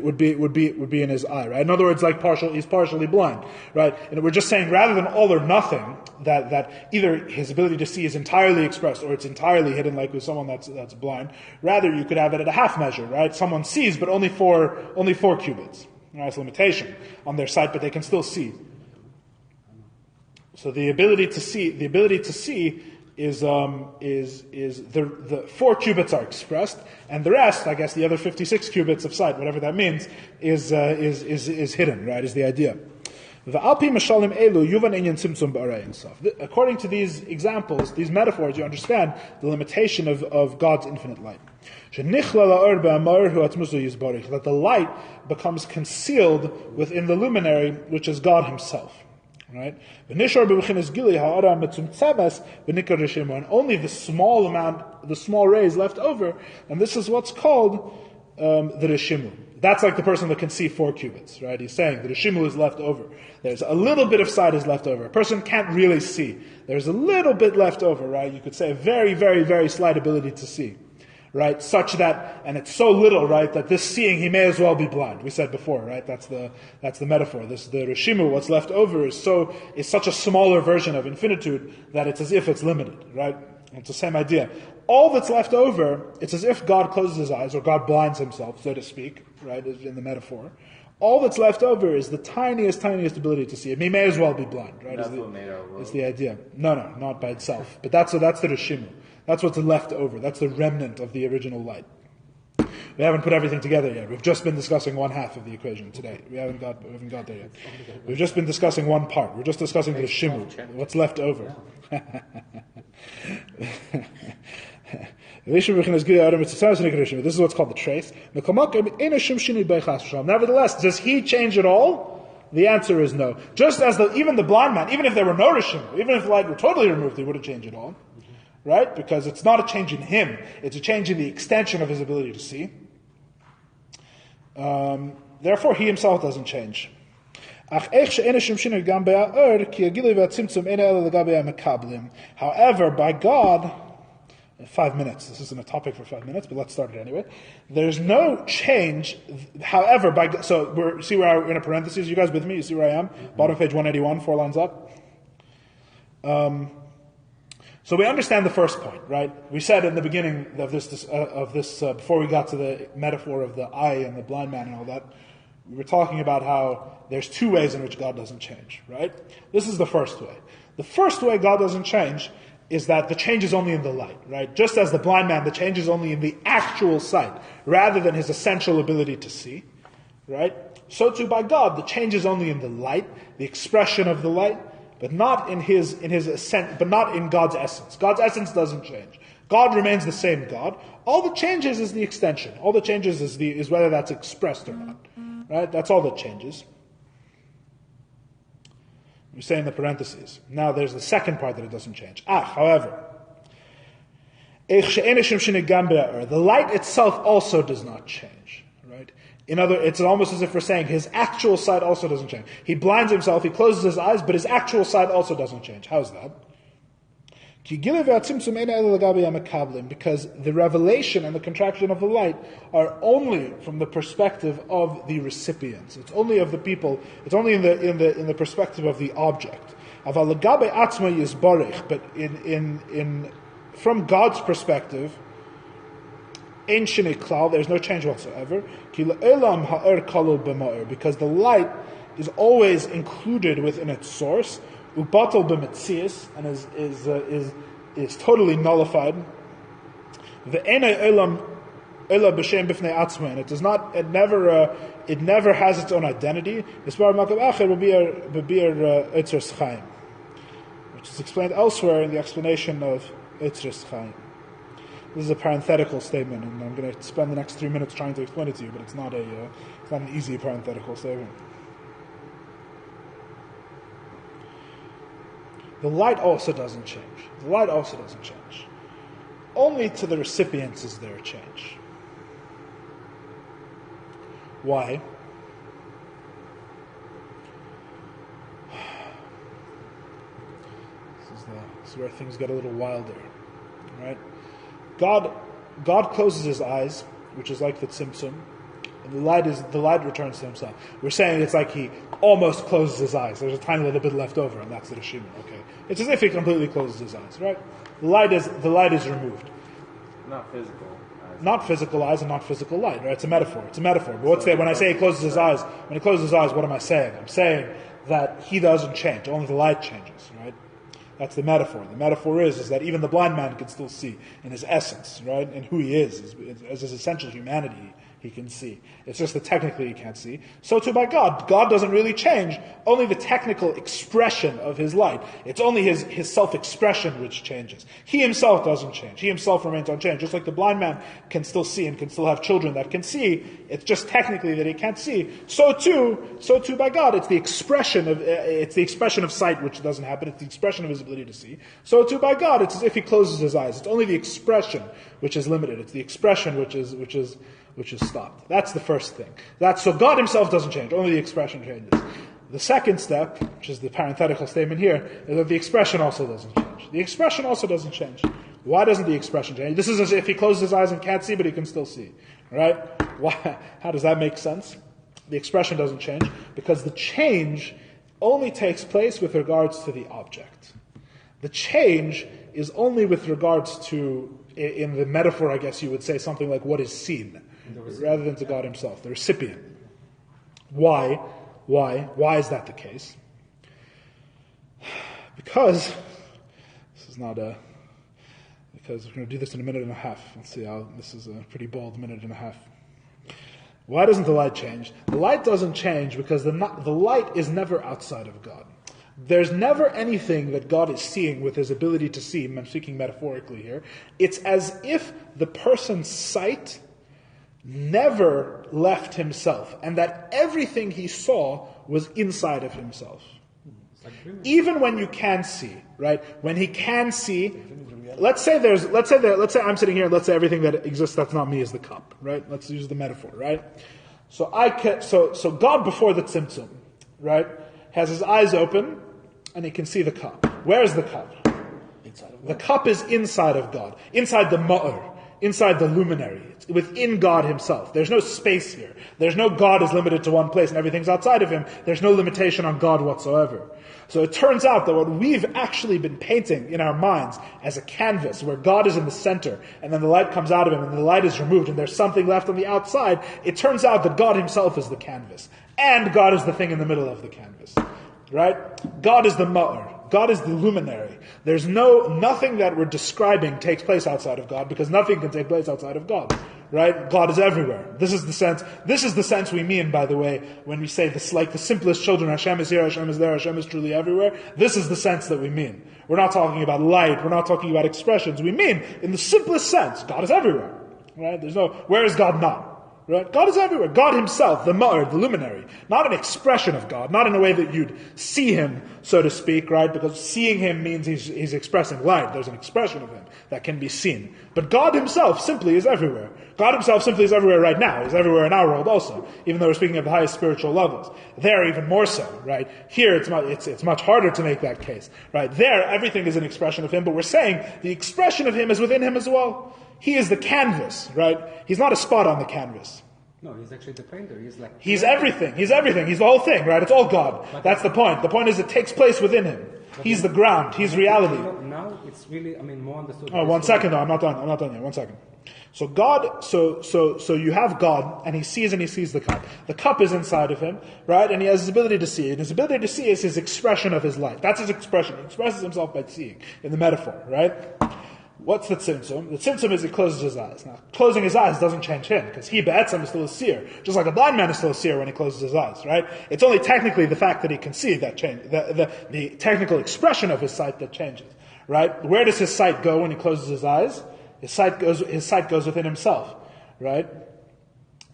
[SPEAKER 1] his eye, right? In other words, he's partially blind, right? And we're just saying, rather than all or nothing, that either his ability to see is entirely expressed or it's entirely hidden, like with someone that's blind. Rather, you could have it at a half measure, right? Someone sees, but only 4 cubits. Right? It's a limitation on their sight, but they can still see. So the ability to see is the 4 cubits are expressed, and the rest, I guess, the other 56 cubits of sight, whatever that means, is hidden. Right? Is the idea. According to these examples, these metaphors, you understand the limitation of God's infinite light. That the light becomes concealed within the luminary, which is God Himself. Right? And only the small rays left over, and this is what's called the Rishimu. That's like the person that can see 4 cubits, right? He's saying the Rishimu is left over. There's a little bit of sight is left over. A person can't really see. There's a little bit left over, right? You could say a very, very, very slight ability to see. Right, such that, and it's so little, right, that this seeing he may as well be blind. We said before, right? That's the metaphor. The Rishimu, what's left over, is such a smaller version of infinitude that it's as if it's limited, right? It's the same idea. All that's left over, it's as if God closes His eyes or God blinds Himself, so to speak, right? In the metaphor. All that's left over is the tiniest ability to see. He may as well be blind, right?
[SPEAKER 6] That's what made our world.
[SPEAKER 1] It's the idea. No, not by itself. But that's the Rishimu. That's what's left over. That's the remnant of the original light. We haven't put everything together yet. We've just been discussing one half of the equation today. We haven't got there yet. We've just been discussing one part. We're just discussing the Rishimu, what's left over. This is what's called the trace. Nevertheless, does he change at all? The answer is no. Just as even the blind man, even if there were no Rishimu, even if the light were totally removed, he wouldn't change at all. Right? Because it's not a change in him. It's a change in the extension of his ability to see. Therefore, he himself doesn't change. However, by God, 5 minutes. This isn't a topic for 5 minutes, but let's start it anyway. There's no change. However, see where I'm in a parentheses? You guys with me? You see where I am? Bottom of page 181, 4 lines up. So we understand the first point, right? We said in the beginning of this before we got to the metaphor of the eye and the blind man and all that, we were talking about how there's 2 ways in which God doesn't change, right? This is the first way. The first way God doesn't change is that the change is only in the light, right? Just as the blind man, the change is only in the actual sight, rather than his essential ability to see, right? So too by God, the change is only in the light, the expression of the light, but not in his but not in God's essence. God's essence doesn't change. God remains the same God. All that changes is the extension. All that changes is whether that's expressed or not. Right? That's all that changes. We say in the parentheses. Now there's the second part that it doesn't change. However, the light itself also does not change. Right? It's almost as if we're saying his actual sight also doesn't change. He blinds himself, he closes his eyes, but his actual sight also doesn't change. How's that? Because the revelation and the contraction of the light are only from the perspective of the recipients. It's only of the people. It's only in the perspective of the object. But from God's perspective, there's no change whatsoever. Because the light is always included within its source. Ubatal b'metzias, and is totally nullified. Ve'enei olam ela b'shem b'fnei atzma, and it never has its own identity. Which is explained elsewhere in the explanation of Eitzres Chaim. This is a parenthetical statement, and I'm going to spend the next 3 minutes trying to explain it to you, but it's not an easy parenthetical statement. The light also doesn't change. The light also doesn't change. Only to the recipients is there a change. Why? This is where things get a little wilder. Right? God closes his eyes, which is like the Tzimtzum, and the light returns to himself. We're saying it's like he almost closes his eyes. There's a tiny little bit left over, and that's the Rishima. Okay, it's as if he completely closes his eyes. Right? The light is removed.
[SPEAKER 6] Not physical.
[SPEAKER 1] Not physical eyes and not physical light. Right? It's a metaphor. But what's there? When I say he closes his eyes, what am I saying? I'm saying that he doesn't change. Only the light changes. Right? That's the metaphor. The metaphor is that even the blind man can still see in his essence, right? And who he is, as his essential humanity, he can see. It's just that technically he can't see. So too by God. God doesn't really change. Only the technical expression of his light. It's only his self-expression which changes. He himself doesn't change. He himself remains unchanged. Just like the blind man can still see and can still have children that can see. It's just technically that he can't see. So too by God. It's the expression of sight which doesn't happen. It's the expression of his ability to see. So too by God. It's as if he closes his eyes. It's only the expression which is limited. It's the expression which is stopped. That's the first thing. So God himself doesn't change, only the expression changes. The second step, which is the parenthetical statement here, is that the expression also doesn't change. The expression also doesn't change. Why doesn't the expression change? This is as if he closes his eyes and can't see, but he can still see. Right? Why? How does that make sense? The expression doesn't change because the change only takes place with regards to the object. The change is only with regards to, in the metaphor, I guess you would say, something like what is seen, rather than to God himself, the recipient. Why? Why is that the case? Because we're going to do this in a minute and a half. Let's see how this is a pretty bold minute and a half. Why doesn't the light change? The light doesn't change because the light is never outside of God. There's never anything that God is seeing with his ability to see. I'm speaking metaphorically here. It's as if the person's sight never left himself, and that everything he saw was inside of himself. Even when you can see, right? When he can see, let's say I'm sitting here, and let's say everything that exists that's not me is the cup, right? Let's use the metaphor, right? So God before the Tzimtzum, right, has his eyes open, and he can see the cup. Where is the cup? Inside of God. The cup is inside of God, inside the Ma'or, inside the luminary. It's within God himself. There's no space here. There's no God is limited to one place and everything's outside of him. There's no limitation on God whatsoever. So it turns out that what we've actually been painting in our minds as a canvas, where God is in the center, and then the light comes out of him, and the light is removed, and there's something left on the outside, it turns out that God himself is the canvas. And God is the thing in the middle of the canvas. Right? God is the Ma'or. God is the luminary. There's nothing that we're describing takes place outside of God, because nothing can take place outside of God. Right? God is everywhere. This is the sense we mean, by the way, when we say this, like the simplest children, Hashem is here, Hashem is there, Hashem is truly everywhere. This is the sense that we mean. We're not talking about light, we're not talking about expressions. We mean, in the simplest sense, God is everywhere. Right? Where is God not? Right? God is everywhere. God himself, the Ma'ar, the luminary. Not an expression of God, not in a way that you'd see him, so to speak, right? Because seeing him means he's expressing light. There's an expression of him that can be seen. But God himself simply is everywhere. God himself simply is everywhere right now. He's everywhere in our world also, even though we're speaking of the highest spiritual levels. There, even more so, right? Here, it's much harder to make that case, right? There, everything is an expression of him, but we're saying the expression of him is within him as well. He is the canvas, right? He's not a spot on the canvas.
[SPEAKER 2] No, he's actually the painter.
[SPEAKER 1] He's everything. He's everything. He's the whole thing, right? It's all God. That's the point. The point is it takes place within him. He's the ground. He's reality.
[SPEAKER 2] Now it's really, more understood.
[SPEAKER 1] Oh, 1 second though. I'm not done yet. 1 second. So God, so you have God, and he sees the cup. The cup is inside of him, right? And he has his ability to see. And his ability to see is his expression of his life. That's his expression. He expresses himself by seeing, in the metaphor, right? What's the tzimtzum? The tzimtzum is he closes his eyes. Now, closing his eyes doesn't change him, because he, be'etzem, is still a seer. Just like a blind man is still a seer when he closes his eyes, right? It's only technically the fact that he can see that change, the technical expression of his sight that changes, right? Where does his sight go when he closes his eyes? His sight goes within himself, right?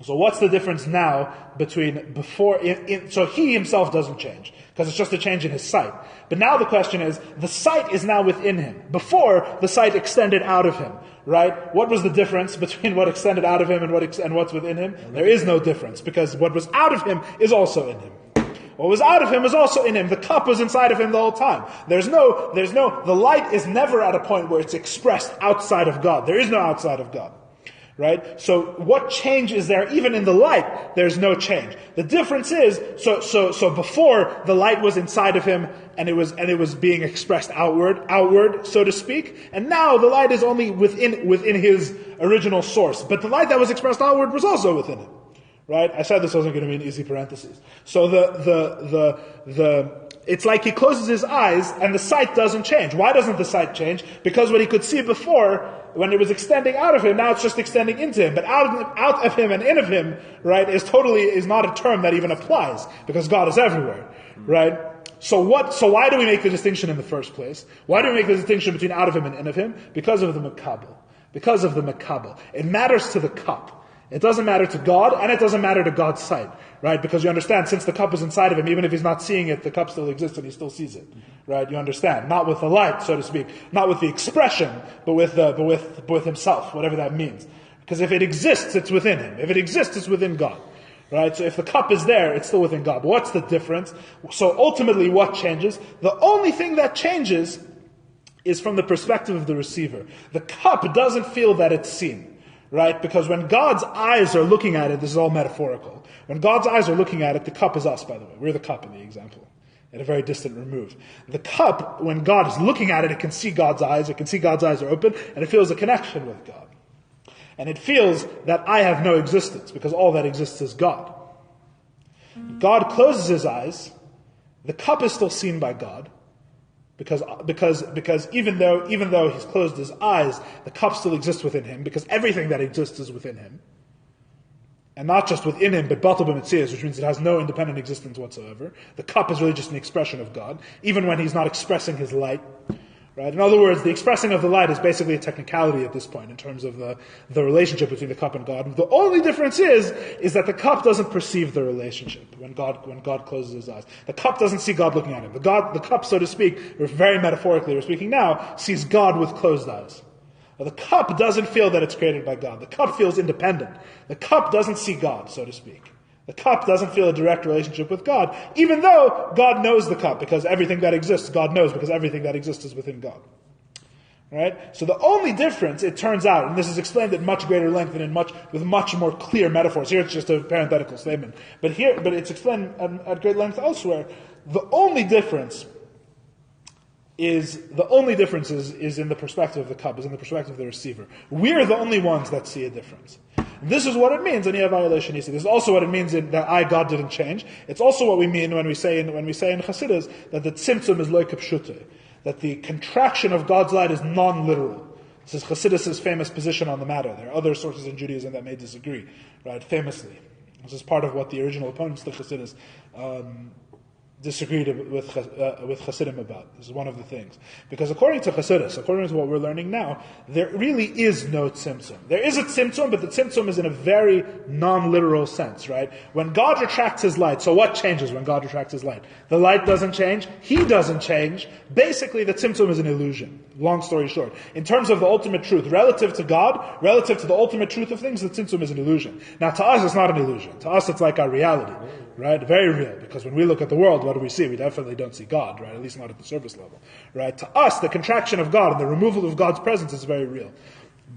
[SPEAKER 1] So what's the difference now between before, so he himself doesn't change, because it's just a change in his sight. But now the question is, the sight is now within him. Before, the sight extended out of him, right? What was the difference between what extended out of him and what's within him? There is no difference, because what was out of him is also in him. What was out of him was also in him. The cup was inside of him the whole time. The light is never at a point where it's expressed outside of God. There is no outside of God. Right? So what change is there? Even in the light, there's no change. The difference is, so before the light was inside of him and it was being expressed outward, so to speak, and now the light is only within his original source. But the light that was expressed outward was also within him. Right? I said this wasn't going to be an easy parenthesis. So it's like he closes his eyes and the sight doesn't change. Why doesn't the sight change? Because what he could see before, when it was extending out of him, now it's just extending into him. But out of him and in of him, right, is not a term that even applies, because God is everywhere, right? So why do we make the distinction in the first place? Why do we make the distinction between out of him and in of him? Because of the makabel. Because of the makabel. It matters to the cup. It doesn't matter to God, and it doesn't matter to God's sight, right? Because you understand, since the cup is inside of him, even if he's not seeing it, the cup still exists and he still sees it, right? You understand? Not with the light, so to speak, not with the expression, but with himself, whatever that means. Because if it exists, it's within him. If it exists, it's within God, right? So if the cup is there, it's still within God. But what's the difference? So ultimately, what changes? The only thing that changes is from the perspective of the receiver. The cup doesn't feel that it's seen. Right? Because when God's eyes are looking at it, this is all metaphorical. When God's eyes are looking at it, the cup is us, by the way. We're the cup in the example, at a very distant remove. The cup, when God is looking at it, it can see God's eyes. It can see God's eyes are open, and it feels a connection with God. And it feels that I have no existence, because all that exists is God. God closes his eyes. The cup is still seen by God. Because even though he's closed his eyes, the cup still exists within him, because everything that exists is within him. And not just within him, but batal b'metzias, which means it has no independent existence whatsoever. The cup is really just an expression of God, even when he's not expressing his light. Right? In other words, the expressing of the light is basically a technicality at this point in terms of the relationship between the cup and God. The only difference is that the cup doesn't perceive the relationship when God closes his eyes. The cup doesn't see God looking at him. The cup, so to speak, very metaphorically we're speaking now, sees God with closed eyes. The cup doesn't feel that it's created by God. The cup feels independent. The cup doesn't see God, so to speak. The cup doesn't feel a direct relationship with God, even though God knows the cup, because everything that exists, God knows, because everything that exists is within God. Right? So the only difference, it turns out, and this is explained at much greater length and with much more clear metaphors. Here it's just a parenthetical statement. But it's explained at great length elsewhere. The only difference is in the perspective of the cup, is in the perspective of the receiver. We're the only ones that see a difference. This is what it means in violation. This is also what it means in that God didn't change. It's also what we mean when we say in Chassidus that the tzimtzum is loy k'pshutei, that the contraction of God's light is non-literal. This is Chassidus' famous position on the matter. There are other sources in Judaism that may disagree, right? Famously, this is part of what the original opponents of Chassidus disagreed with Chassidim about. This is one of the things. Because according to Chassidus, according to what we're learning now, there really is no tzimtzum. There is a tzimtzum, but the tzimtzum is in a very non-literal sense, right? When God retracts His light, so what changes when God retracts His light? The light doesn't change, He doesn't change. Basically, the tzimtzum is an illusion. Long story short. In terms of the ultimate truth, relative to God, relative to the ultimate truth of things, the tzimtzum is an illusion. Now, to us, it's not an illusion. To us, it's like our reality. Right? Very real. Because when we look at the world, what do we see? We definitely don't see God, right? At least not at the surface level. Right? To us, the contraction of God and the removal of God's presence is very real.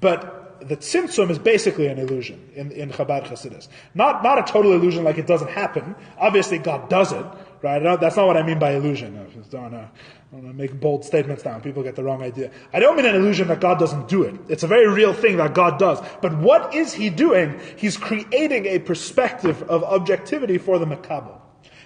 [SPEAKER 1] But the tzimtzum is basically an illusion in Chabad Chassidus. Not a total illusion like it doesn't happen. Obviously God does it, right? That's not what I mean by illusion. I just don't want to make bold statements now. People get the wrong idea. I don't mean an illusion that God doesn't do it. It's a very real thing that God does. But what is He doing? He's creating a perspective of objectivity for the Makabel.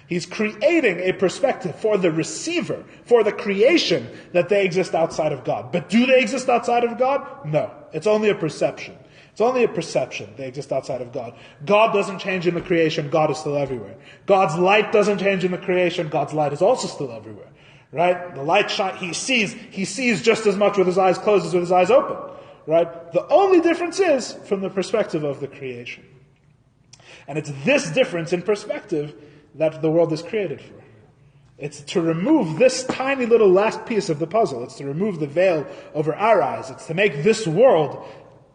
[SPEAKER 1] He's creating a perspective for the receiver, for the creation, that they exist outside of God. But do they exist outside of God? No. It's only a perception. It's only a perception. They exist outside of God. God doesn't change in the creation. God is still everywhere. God's light doesn't change in the creation. God's light is also still everywhere. Right? The light shine, he sees just as much with his eyes closed as with his eyes open. Right? The only difference is from the perspective of the creation. And it's this difference in perspective that the world is created for. It's to remove this tiny little last piece of the puzzle. It's to remove the veil over our eyes. It's to make this world,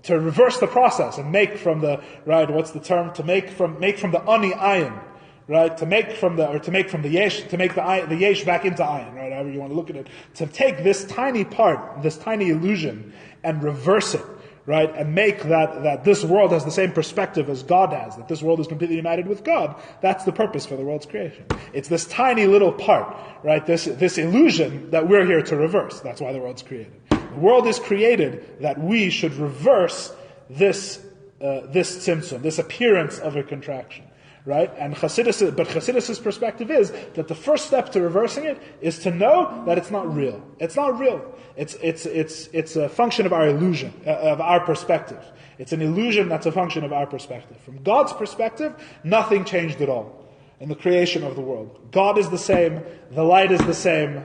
[SPEAKER 1] to reverse the process and make from the, right, what's the term? To make from the ani ayin. Right, to make from the yesh, to make the yesh back into ayin, right, however you want to look at it, to take this tiny part, this tiny illusion, and reverse it, right, and make that this world has the same perspective as God has, that this world is completely united with God. That's the purpose for the world's creation. It's this tiny little part, right, this illusion that we're here to reverse. That's why the world's created. The world is created that we should reverse this tzimtzum, this appearance of a contraction. Right? And Chassidus' perspective is that the first step to reversing it is to know that it's not real. It's not real. It's a function of our illusion, of our perspective. It's an illusion that's a function of our perspective. From God's perspective, nothing changed at all in the creation of the world. God is the same, the light is the same.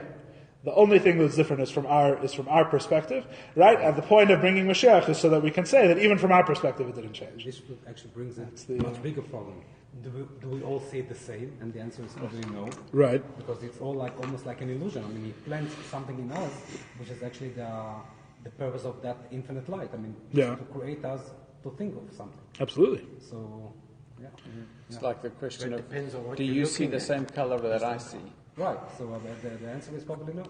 [SPEAKER 1] The only thing that's different is from our perspective, right? And the point of bringing Mashiach is so that we can say that even from our perspective it didn't change.
[SPEAKER 2] This actually brings a much bigger problem. Do we all see it the same? And the answer is probably no.
[SPEAKER 1] Right.
[SPEAKER 2] Because it's all almost like an illusion. I mean, He plants something in us, which is actually the purpose of that infinite light. I mean, to create us to think of something.
[SPEAKER 1] Absolutely.
[SPEAKER 2] So, yeah.
[SPEAKER 7] It's like the question of, do you see the same color that I see?
[SPEAKER 2] Right. So the answer is probably no.